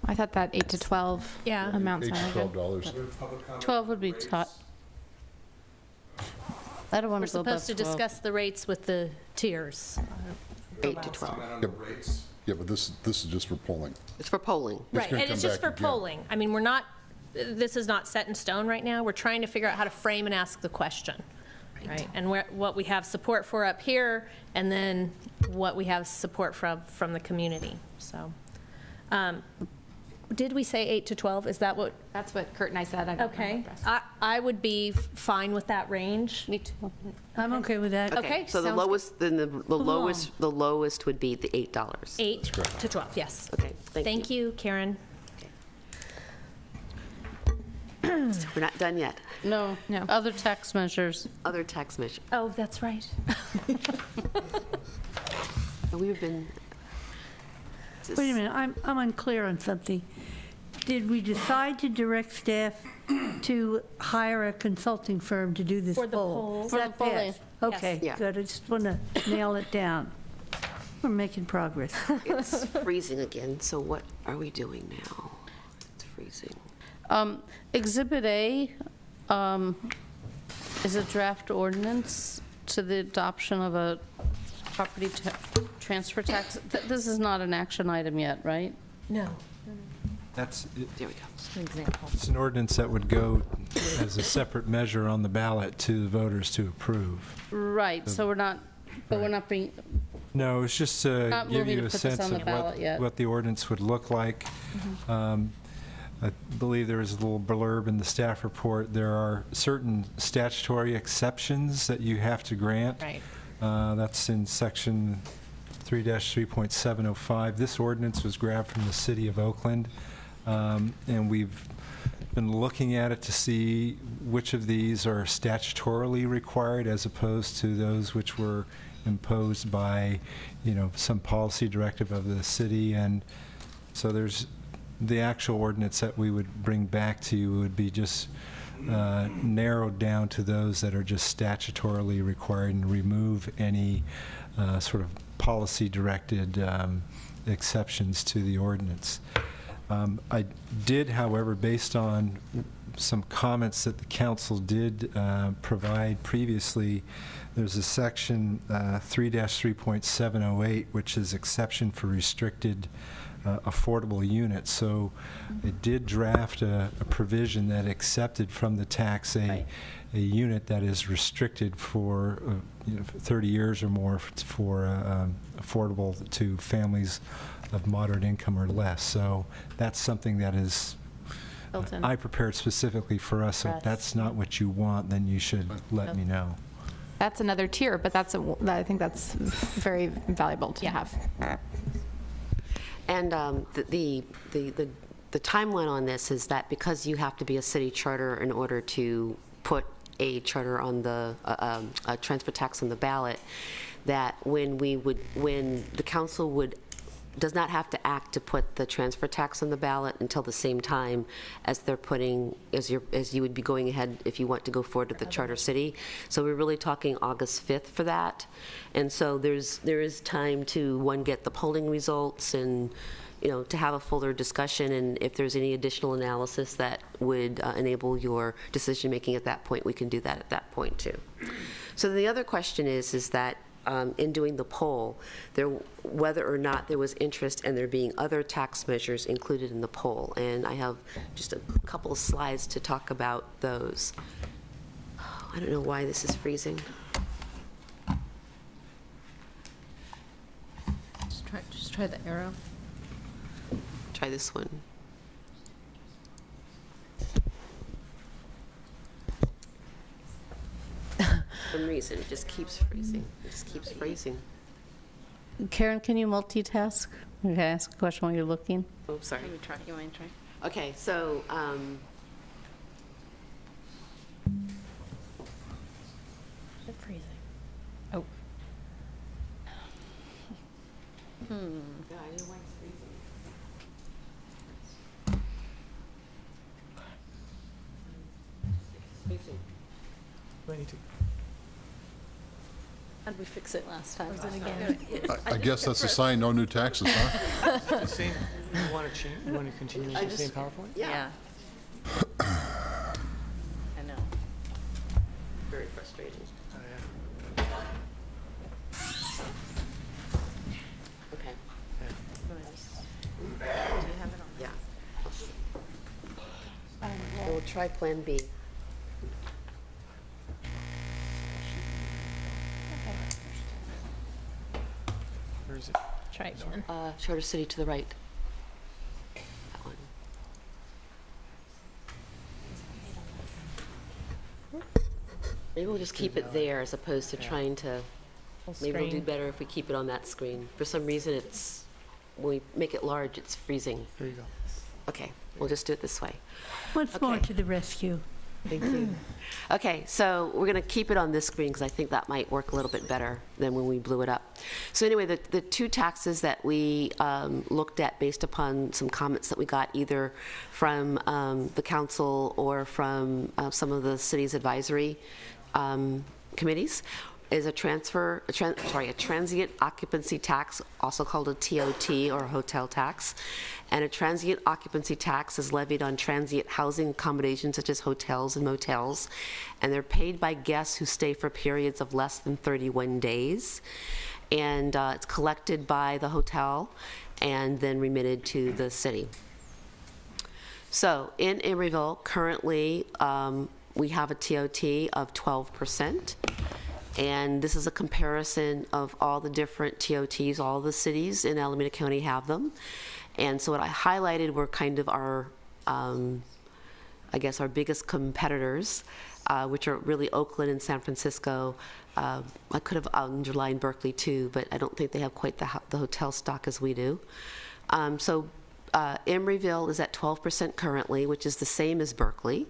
I thought that 8 to 12 amount $8 sounded to good. $12. 12 would be top. I don't want We're to go above supposed to 12. discuss the rates with the tiers. 8 to 12. Yeah, but this is just for polling. It's for polling. Right, gonna and it's come just for back again. polling. I mean, this is not set in stone right now. We're trying to figure out how to frame and ask the question, right? And what we have support for up here, and then what we have support from the community, so. Did we say 8 to 12? Is that what? That's what Kurt and I said. Okay. I would be fine with that range. Me too. I'm okay with that. Okay, So the sounds good. lowest, then the lowest would be the $8. 8 to 12, yes. Okay, Thank you, Karen. We're not done yet. No, other tax measures. Other tax measures. Oh, that's right. We've been. Wait a minute, I'm unclear on something. Did we decide to direct staff to hire a consulting firm to do this For the poll? poll. Is For the that polling. passed? Okay, Yeah. good, I just want to nail it down. We're making progress. It's freezing again, so what are we doing now? It's freezing. Exhibit A is a draft ordinance to the adoption of a property transfer tax. This is not an action item yet, right? No. That's, There we go. An example. it's an ordinance that would go as a separate measure on the ballot to the voters to approve. Right, so we're not, but we're not being, No, it's just to Not give moving you to a put this sense on the of ballot yet. what the ordinance would look like. I believe there was a little blurb in the staff report. There are certain statutory exceptions that you have to grant. Right. That's in section 3-3.705. This ordinance was grabbed from the city of Oakland, and we've been looking at it to see which of these are statutorily required as opposed to those which were imposed by, some policy directive of the city. And so there's the actual ordinance that we would bring back to you would be just narrowed down to those that are just statutorily required and remove any sort of policy-directed exceptions to the ordinance. I did, however, based on some comments that the council did provide previously, there's a section 3-3.708, which is exception for restricted affordable units. So it did draft a provision that accepted from the tax a unit that is restricted for 30 years or more for affordable to families of moderate income or less. So that's something that is built in. I prepared specifically for us. So if that's not what you want, then you should let me know. That's another tier, but I think that's very valuable to have. And the timeline on this is that because you have to be a city charter in order to put a charter on the a transfer tax on the ballot, that when the council does not have to act to put the transfer tax on the ballot until the same time as they're putting, as you would be going ahead if you want to go forward with the charter city. So we're really talking August 5th for that. And so there is time to, one, get the polling results and, to have a fuller discussion, and if there's any additional analysis that would enable your decision-making at that point, we can do that at that point too. So the other question is that in doing the poll, whether or not there was interest in there being other tax measures included in the poll. And I have just a couple of slides to talk about those. Oh, I don't know why this is freezing. Just try the arrow. Try this one. For some reason, it just keeps freezing. It just keeps freezing. Karen, can you multitask? Okay, ask a question while you're looking. Oh, sorry. You want to try? Okay, so, Is it freezing? Oh. Yeah, I know why it's freezing. need to. How did we fix it last time? I guess that's a sign, no new taxes, huh? The same, you want to change, you want to continue with the same PowerPoint? Yeah. I know. Very frustrating. Okay. Do you have it on? Yeah. We'll try Plan B. Where is it? Try again. Charter City to the right. That one. Maybe we'll just keep it there as opposed to trying to, maybe we'll do better if we keep it on that screen. For some reason, it's, when we make it large, it's freezing. There you go. Okay, we'll just do it this way. Once more to the rescue. Thank you. Okay, so we're going to keep it on this screen because I think that might work a little bit better than when we blew it up. So anyway, the two taxes that we looked at based upon some comments that we got either from the council or from some of the city's advisory committees is a transient occupancy tax, also called a TOT or a hotel tax. And a transient occupancy tax is levied on transient housing accommodations such as hotels and motels. And they're paid by guests who stay for periods of less than 31 days. And it's collected by the hotel and then remitted to the city. So in Emeryville, currently, we have a TOT of 12%. And this is a comparison of all the different TOTs. All the cities in Alameda County have them. And so what I highlighted were kind of our, I guess, our biggest competitors, which are really Oakland and San Francisco. I could have underlined Berkeley too, but I don't think they have quite the hotel stock as we do. So Emeryville is at 12% currently, which is the same as Berkeley.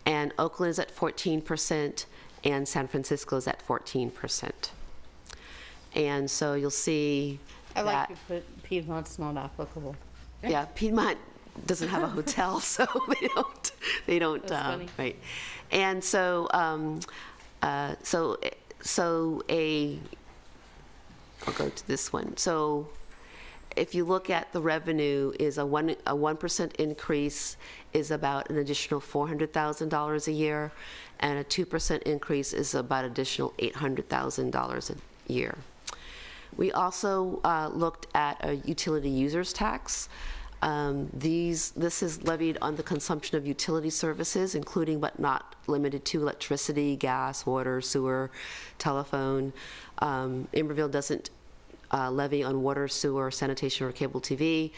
And Oakland is at 14%, and San Francisco is at 14%. And so you'll see I like that, you put Piedmont's not applicable. yeah, Piedmont doesn't have a hotel, so they don't, That's funny. right. And so, I'll go to this one. So if you look at the revenue, is a 1% increase is about an additional $400,000 a year, and a 2% increase is about additional $800,000 a year. We also looked at a utility users tax. This is levied on the consumption of utility services, including but not limited to electricity, gas, water, sewer, telephone. Emeryville doesn't levy on water, sewer, sanitation, or cable TV.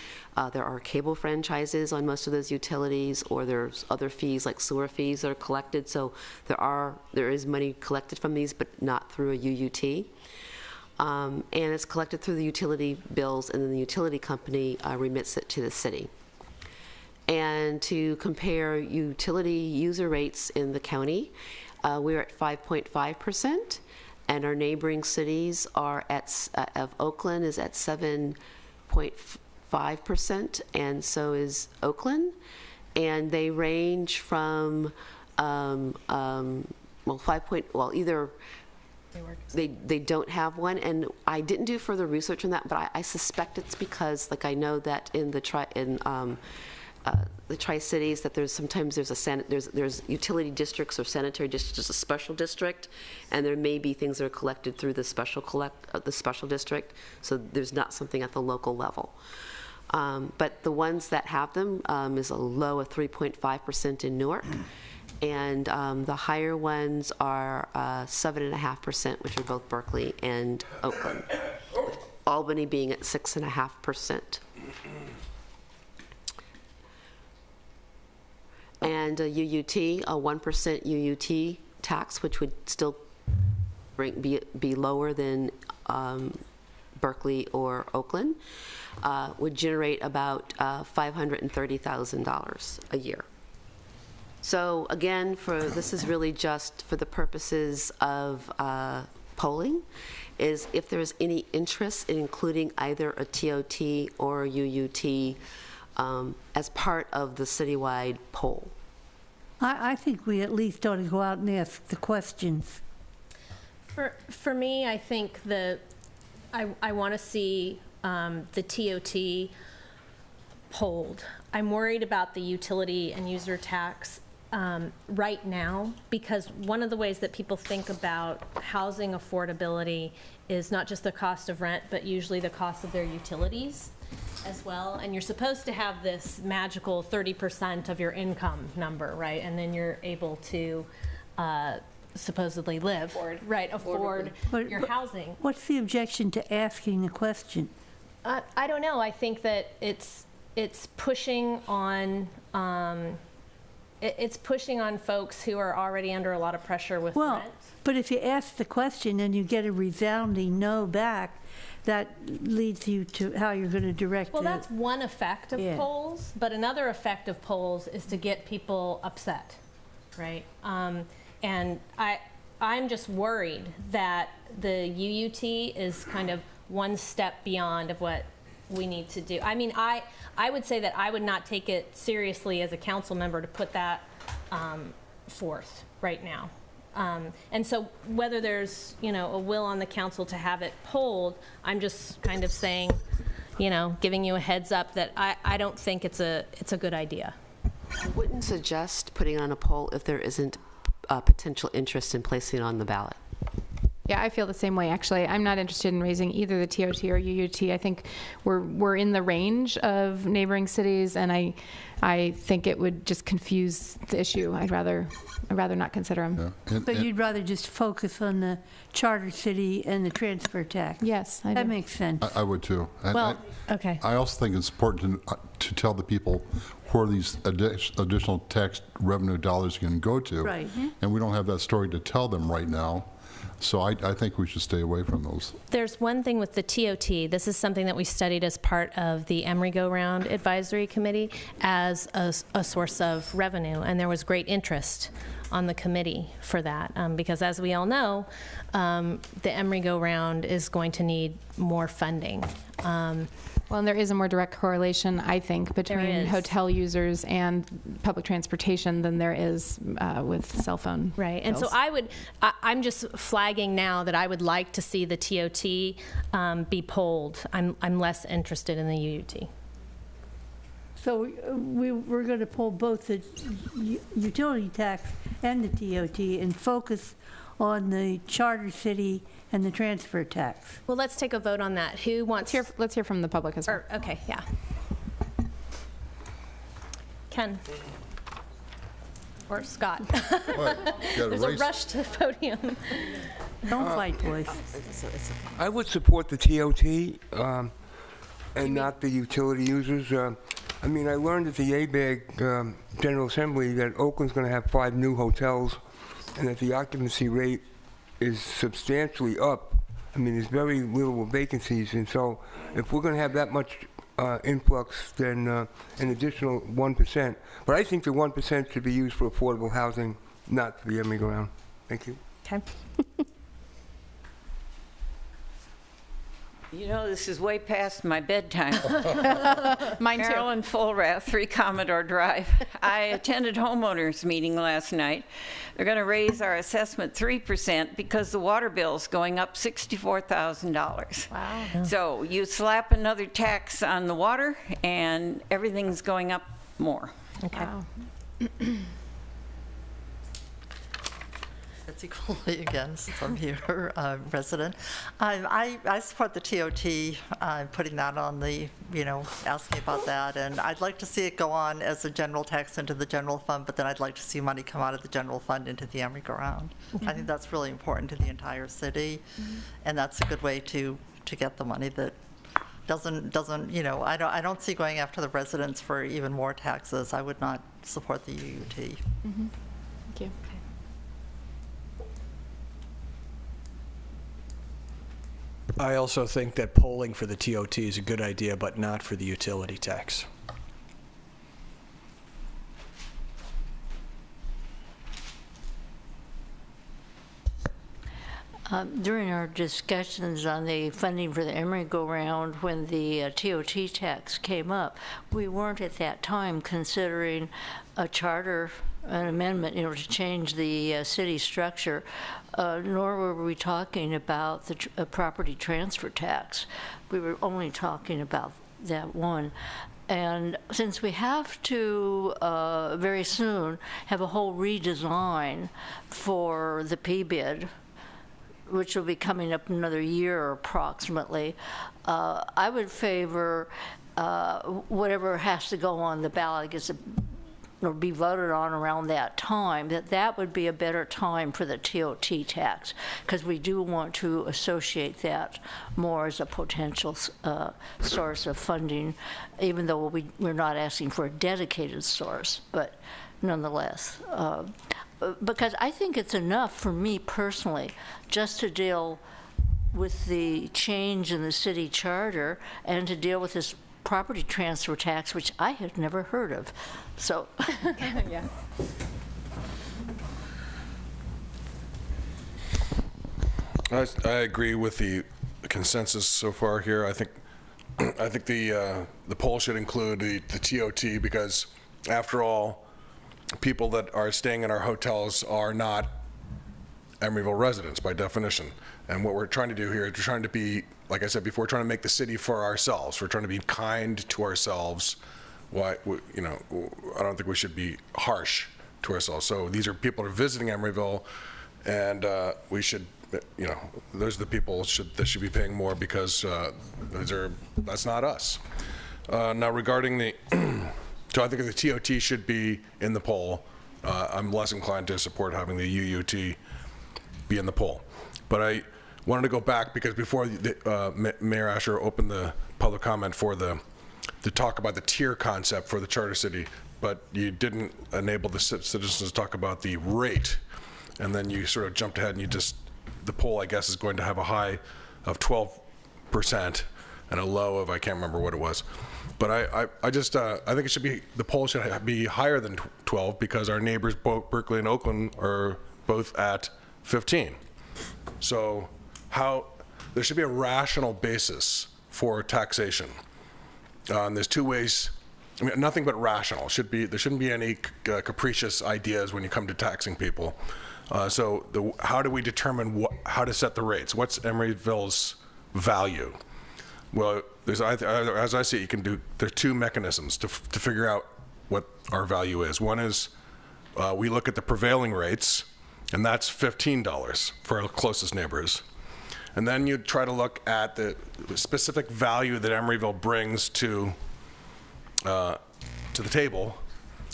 There are cable franchises on most of those utilities, or there's other fees like sewer fees that are collected. So there is money collected from these, but not through a UUT. And it's collected through the utility bills, and then the utility company remits it to the city. And to compare utility user rates in the county, we're at 5.5%, and our neighboring cities are at, of Oakland is at 7.5%, and so is Oakland. And they range from, either they don't have one, and I didn't do further research on that, but I suspect it's because, like, I know that in the Tri-Cities that there's utility districts or sanitary districts, just a special district, and there may be things that are collected through the special district, so there's not something at the local level. But the ones that have them is a low of 3.5% in Newark. And the higher ones are 7.5%, which are both Berkeley and Oakland, with Albany being at 6.5%. And a UUT, a 1% UUT tax, which would still be lower than Berkeley or Oakland, would generate about $530,000 a year. So again, this is really just for the purposes of polling, is if there's any interest in including either a TOT or a UUT as part of the citywide poll. I think we at least ought to go out and ask the questions. For me, I think I want to see the TOT polled. I'm worried about the utility and user tax right now, because one of the ways that people think about housing affordability is not just the cost of rent, but usually the cost of their utilities as well. And you're supposed to have this magical 30% of your income number, right? And then you're able to supposedly live, afford your housing. What's the objection to asking the question? I don't know. I think that it's pushing on it's pushing on folks who are already under a lot of pressure with rent. But if you ask the question and you get a resounding no back, that leads you to how you're going to direct Well, that's one effect of polls, but another effect of polls is to get people upset, right? And I'm just worried that the UUT is kind of one step beyond of what we need to do. I mean, I would say that I would not take it seriously as a council member to put that forth right now. And so whether there's, a will on the council to have it polled, I'm just kind of saying, giving you a heads up that I don't think it's a good idea. I wouldn't suggest putting it on a poll if there isn't potential interest in placing it on the ballot. Yeah, I feel the same way, actually. I'm not interested in raising either the TOT or UUT. I think we're in the range of neighboring cities, and I think it would just confuse the issue. I'd rather not consider them. Yeah. But you'd rather just focus on the charter city and the transfer tax? Yes, I do. That makes sense. I would too. Okay. I also think it's important to tell the people where these additional tax revenue dollars can go to. Right. And we don't have that story to tell them right now. So I think we should stay away from those. There's one thing with the TOT. This is something that we studied as part of the Emery Go-Round Advisory Committee as a source of revenue, and there was great interest on the committee for that, because as we all know, the Emery Go-Round is going to need more funding. Well, and there is a more direct correlation, I think, between hotel users and public transportation than there is with cell phone Right, and so bills. I'm just flagging now that I would like to see the TOT be polled. I'm less interested in the UUT. So we're going to pull both the utility tax and the TOT and focus on the charter city and the transfer tax. Well, let's take a vote on that. Who wants? Let's hear from the public as well. Okay, yeah. Ken. Or Scott. There's a rush to the podium. Don't fight, boys. I would support the TOT and not the utility users. I mean, I learned at the ABAG General Assembly that Oakland's going to have 5 new hotels and that the occupancy rate is substantially up. I mean, there's very little vacancies, and so if we're going to have that much influx, then an additional 1%. But I think the 1% should be used for affordable housing, not for the Emery Go-Round. Thank you. Okay. This is way past my bedtime. Mine too. Marilyn Fulrath, 3 Commodore Drive. I attended homeowners meeting last night. They're going to raise our assessment 3% because the water bill's going up $64,000. Wow. So you slap another tax on the water and everything's going up more. Okay. Wow. Betsy Cooley again, since I'm here, resident. I support the TOT, putting that on the, asking about that. And I'd like to see it go on as a general tax into the general fund, but then I'd like to see money come out of the general fund into the Emery Go-Round. I think that's really important to the entire city. And that's a good way to get the money that doesn't, I don't see going after the residents for even more taxes. I would not support the UUT. Thank you. I also think that polling for the TOT is a good idea, but not for the utility tax. During our discussions on the funding for the Emery Go-Round, when the TOT tax came up, we weren't at that time considering a charter an amendment, to change the city structure, nor were we talking about the property transfer tax. We were only talking about that one. And since we have to very soon have a whole redesign for the PBID, which will be coming up in another year approximately, I would favor whatever has to go on the ballot gets or be voted on around that time, that would be a better time for the TOT tax, because we do want to associate that more as a potential source of funding, even though we're not asking for a dedicated source, but nonetheless. Because I think it's enough for me personally just to deal with the change in the city charter and to deal with this property transfer tax, which I had never heard of. So, yeah. I agree with the consensus so far here. I think the poll should include the TOT, because after all, people that are staying in our hotels are not Emeryville residents by definition. And what we're trying to do here is we're trying to be, like I said before, we're trying to make the city for ourselves. We're trying to be kind to ourselves. I don't think we should be harsh to ourselves. So these are people who are visiting Emeryville, and we should, those are the people that should be paying more, because that's not us. Now regarding the, so I think the TOT should be in the poll. I'm less inclined to support having the UUT be in the poll. But I wanted to go back, because before Mayor Asher opened the public comment to talk about the tier concept for the charter city, but you didn't enable the citizens to talk about the rate. And then you sort of jumped ahead, and the poll, I guess, is going to have a high of 12% and a low of, I can't remember what it was. But I think it should be, the poll should be higher than 12, because our neighbors, both Berkeley and Oakland, are both at 15. So there should be a rational basis for taxation. There's two ways, nothing but rational. There shouldn't be any capricious ideas when you come to taxing people. So how do we determine how to set the rates? What's Emeryville's value? Well, as I see it, there's two mechanisms to figure out what our value is. One is we look at the prevailing rates, and that's $15 for our closest neighbors. And then you try to look at the specific value that Emeryville brings to the table.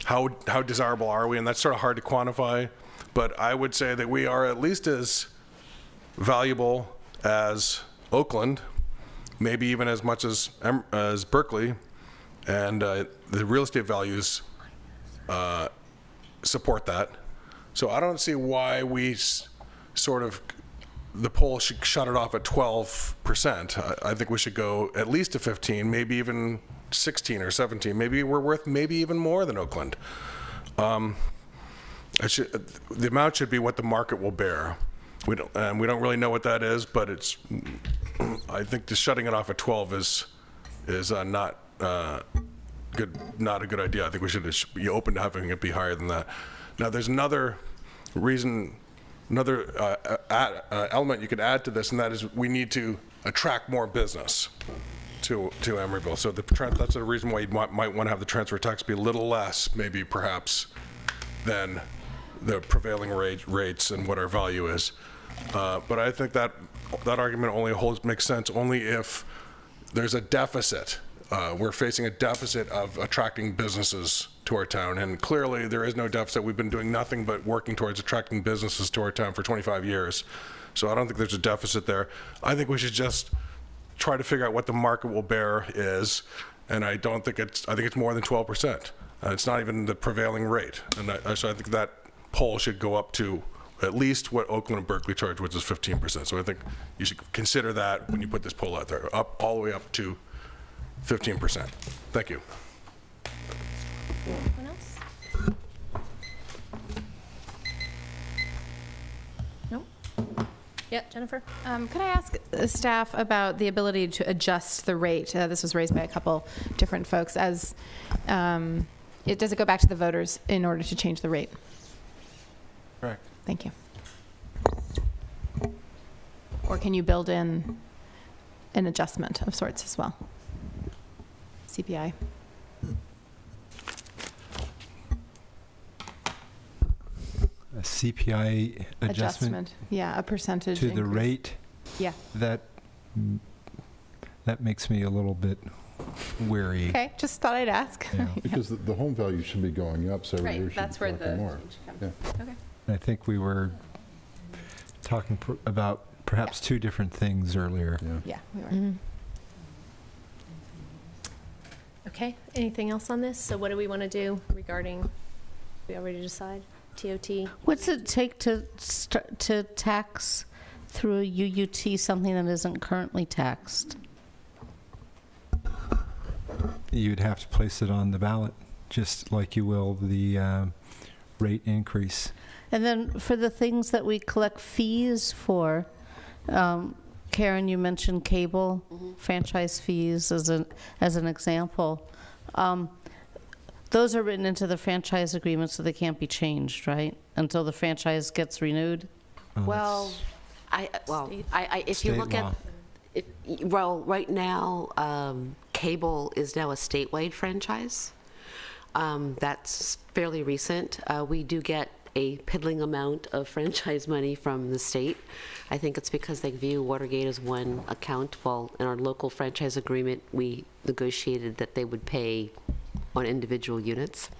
How desirable are we? And that's sort of hard to quantify, but I would say that we are at least as valuable as Oakland, maybe even as much as Berkeley, and the real estate values support that. So I don't see why we the poll should shut it off at 12%. I think we should go at least to 15, maybe even 16 or 17. Maybe we're worth maybe even more than Oakland. The amount should be what the market will bear. We don't really know what that is, but I think just shutting it off at 12 is not good. Not a good idea. I think we should be open to having it be higher than that. Now, there's another reason, element you could add to this, and that is we need to attract more business to Emeryville. So that's the reason why you might want to have the transfer tax be a little less, maybe perhaps, than the prevailing rates and what our value is. But I think that argument only makes sense only if there's a deficit. We're facing a deficit of attracting businesses to our town, and clearly there is no deficit. We've been doing nothing but working towards attracting businesses to our town for 25 years. So I don't think there's a deficit there. I think we should just try to figure out what the market will bear is, and I think it's more than 12%. It's not even the prevailing rate, and so I think that poll should go up to at least what Oakland and Berkeley charge, which is 15%. So I think you should consider that when you put this poll out there, all the way up to 15%. Thank you. Anyone else? No? Yeah, Jennifer? Could I ask staff about the ability to adjust the rate? This was raised by a couple different folks. As does it go back to the voters in order to change the rate? Correct. Thank you. Or can you build in an adjustment of sorts as well? CPI. A CPI adjustment Yeah, a percentage to the increase. rate? Yeah. That makes me a little bit weary. Okay, just thought I'd ask. Yeah. Because the home value should be going up, so every year Right, should that's be where collecting the more. change Yeah. comes. Okay. I think we were talking about perhaps two different things earlier. Yeah, we were. Mm-hmm. Okay, anything else on this? So what do we want to do regarding, we already decide, TOT? What's it take to tax through a UUT something that isn't currently taxed? You'd have to place it on the ballot, just like you will the rate increase. And then for the things that we collect fees for, Karen, you mentioned cable franchise fees as an example. Those are written into the franchise agreement, so they can't be changed, right? Until the franchise gets renewed. Well, if you look at, right now, cable is now a statewide franchise. That's fairly recent. We do get a piddling amount of franchise money from the state. I think it's because they view Watergate as one account, while in our local franchise agreement, we negotiated that they would pay on individual units.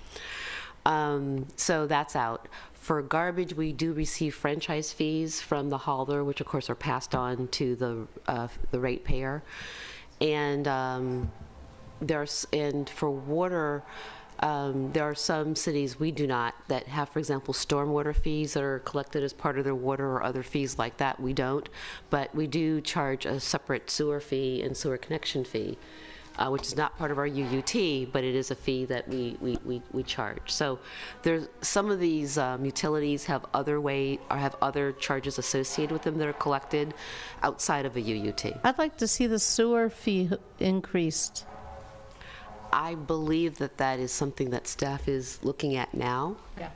So that's out. For garbage, we do receive franchise fees from the hauler, which of course are passed on to the ratepayer. And for water, there are some cities we do not that have, for example, stormwater fees that are collected as part of their water, or other fees like that. We don't, but we do charge a separate sewer fee and sewer connection fee, which is not part of our UUT, but it is a fee that we charge. So there's some of these utilities have other charges associated with them that are collected outside of a UUT. I'd like to see the sewer fee increased. I believe that is something that staff is looking at now. Yeah.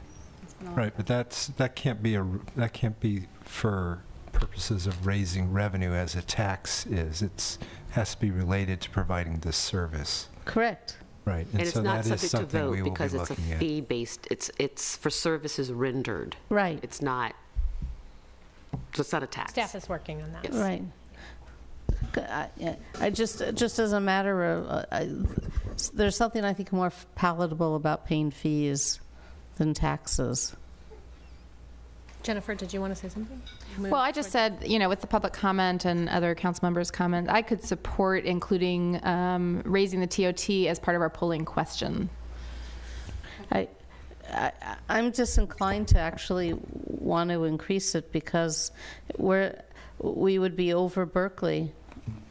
Right, but that can't be for purposes of raising revenue as a tax is. It has to be related to providing this service. Correct. Right, And it's so not that is subject to something we vote will because be it's a looking at. fee-based, it's for services rendered. Right. It's not, so it's not a tax. Staff is working on that. Yes. Right. I just as a matter of, there's something I think more palatable about paying fees than taxes. Jennifer, did you want to say something? Well, I just said, with the public comment and other council members' comment, I could support including raising the TOT as part of our polling question. I'm disinclined to actually want to increase it because we would be over Berkeley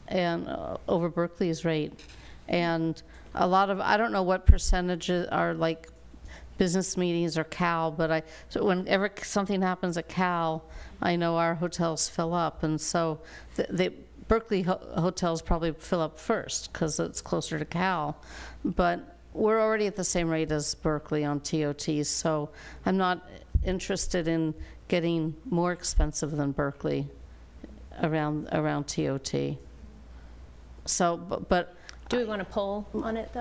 and over Berkeley's rate. And a lot of, I don't know what percentages are like business meetings or Cal, but so whenever something happens at Cal, I know our hotels fill up. And so the Berkeley hotels probably fill up first because it's closer to Cal. But we're already at the same rate as Berkeley on TOT, so I'm not interested in getting more expensive than Berkeley around TOT. So, but do we want to poll on it though?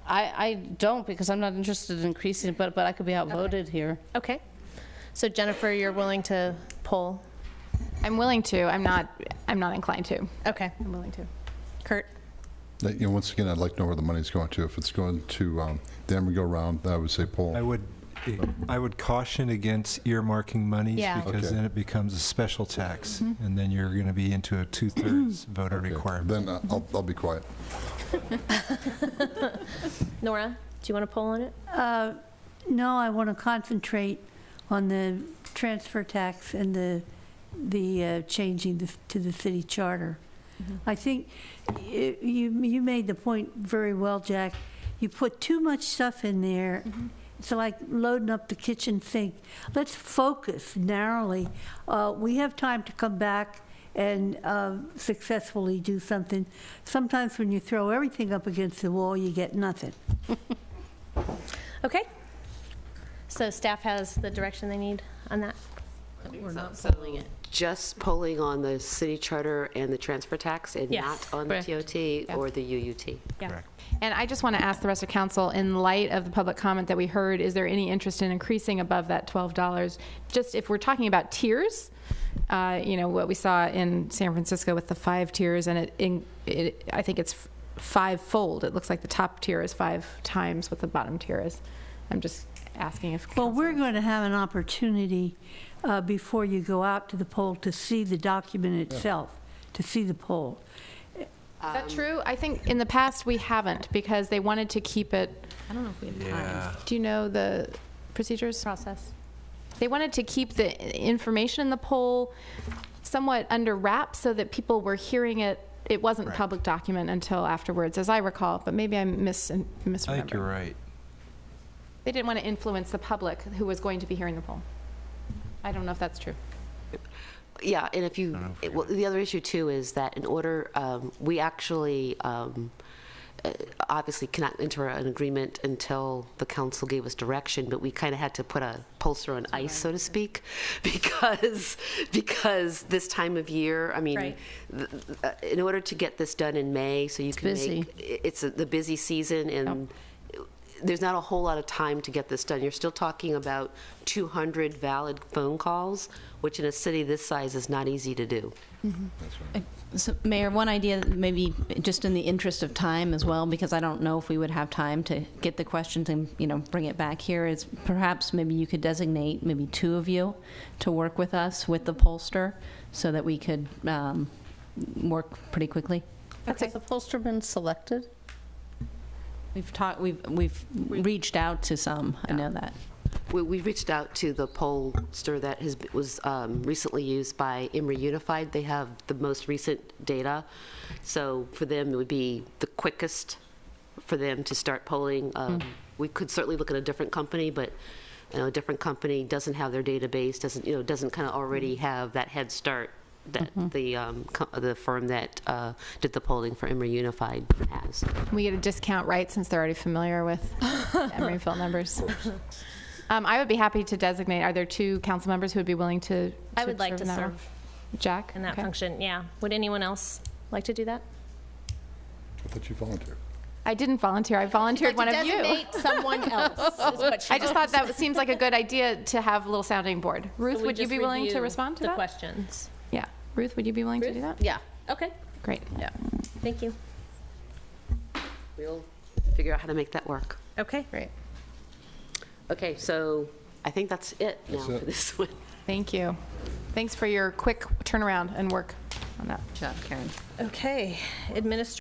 I don't, because I'm not interested in increasing it, but I could be outvoted here. Okay. So Jennifer, you're willing to poll? I'm willing to. I'm not inclined to. Okay. I'm willing to. Kurt? Once again, I'd like to know where the money's going to. If it's going to the Emeryville round, I would say poll. I would caution against earmarking monies because then it becomes a special tax, and then you're going to be into a 2/3 voter requirement. Then I'll be quiet. Nora, do you want to poll on it? No, I want to concentrate on the transfer tax and the changing to the city charter. I think you made the point very well, Jack. You put too much stuff in there. It's like loading up the kitchen sink. Let's focus narrowly. We have time to come back and successfully do something. Sometimes when you throw everything up against the wall, you get nothing. Okay. So staff has the direction they need on that? We're not polling it. Just polling on the city charter and the transfer tax, and Yes. not on the TOT or the UUT. Yeah. And I just want to ask the rest of council, in light of the public comment that we heard, is there any interest in increasing above that $12? Just if we're talking about tiers, you know, what we saw in San Francisco with the 5 tiers, and I think it's 5-fold. It looks like the top tier is 5 times what the bottom tier is. I'm just asking if Well, we're going to have an opportunity before you go out to the poll to see the document itself, to see the poll. Is that true? I think in the past we haven't, because they wanted to keep it. I don't know if we have time. Do you know the procedures? Process. They wanted to keep the information in the poll somewhat under wraps so that people were hearing it. It wasn't a public document until afterwards, as I recall, but maybe I'm misremembering. I think you're right. They didn't want to influence the public who was going to be hearing the poll. I don't know if that's true. Yeah, and if you, well, the other issue too is that in order, we actually obviously cannot enter an agreement until the council gave us direction, but we kind of had to put a pollster on ice, so to speak, because this time of year, I mean, in order to get this done in May, so you can make, it's the busy season, and there's not a whole lot of time to get this done. You're still talking about 200 valid phone calls, which in a city this size is not easy to do. So, Mayor, one idea, maybe just in the interest of time as well, because I don't know if we would have time to get the questions and, you know, bring it back here, is perhaps maybe you could designate maybe 2 of you to work with us with the pollster so that we could work pretty quickly. Has the pollster been selected? We've reached out to some. I know that. We reached out to the pollster that was recently used by Emory Unified. They have the most recent data, so for them it would be the quickest for them to start polling. We could certainly look at a different company, but you know, a different company doesn't have their database, doesn't kind of already have that head start that the firm that did the polling for Emory Unified has. We get a discount, right, since they're already familiar with Emeryville numbers. I would be happy to designate. Are there 2 council members who would be willing to I would like to in that role? serve Jack? in that function, yeah. Would anyone else like to do that? I thought you volunteered. I didn't volunteer. I volunteered one of you. Designate someone else. Is what she I just thought that seems like a good idea to have a little sounding board. Ruth, So we would you just be willing to review respond to the that? questions? Yeah. Ruth, would you be willing to do that? Yeah. Okay. Great. Yeah. Thank you. We'll figure out how to make that work. Okay. Great. Okay, so I think that's it now That's for it. this one. Thank you. Thanks for your quick turnaround and work on that. Good job, Karen. Okay.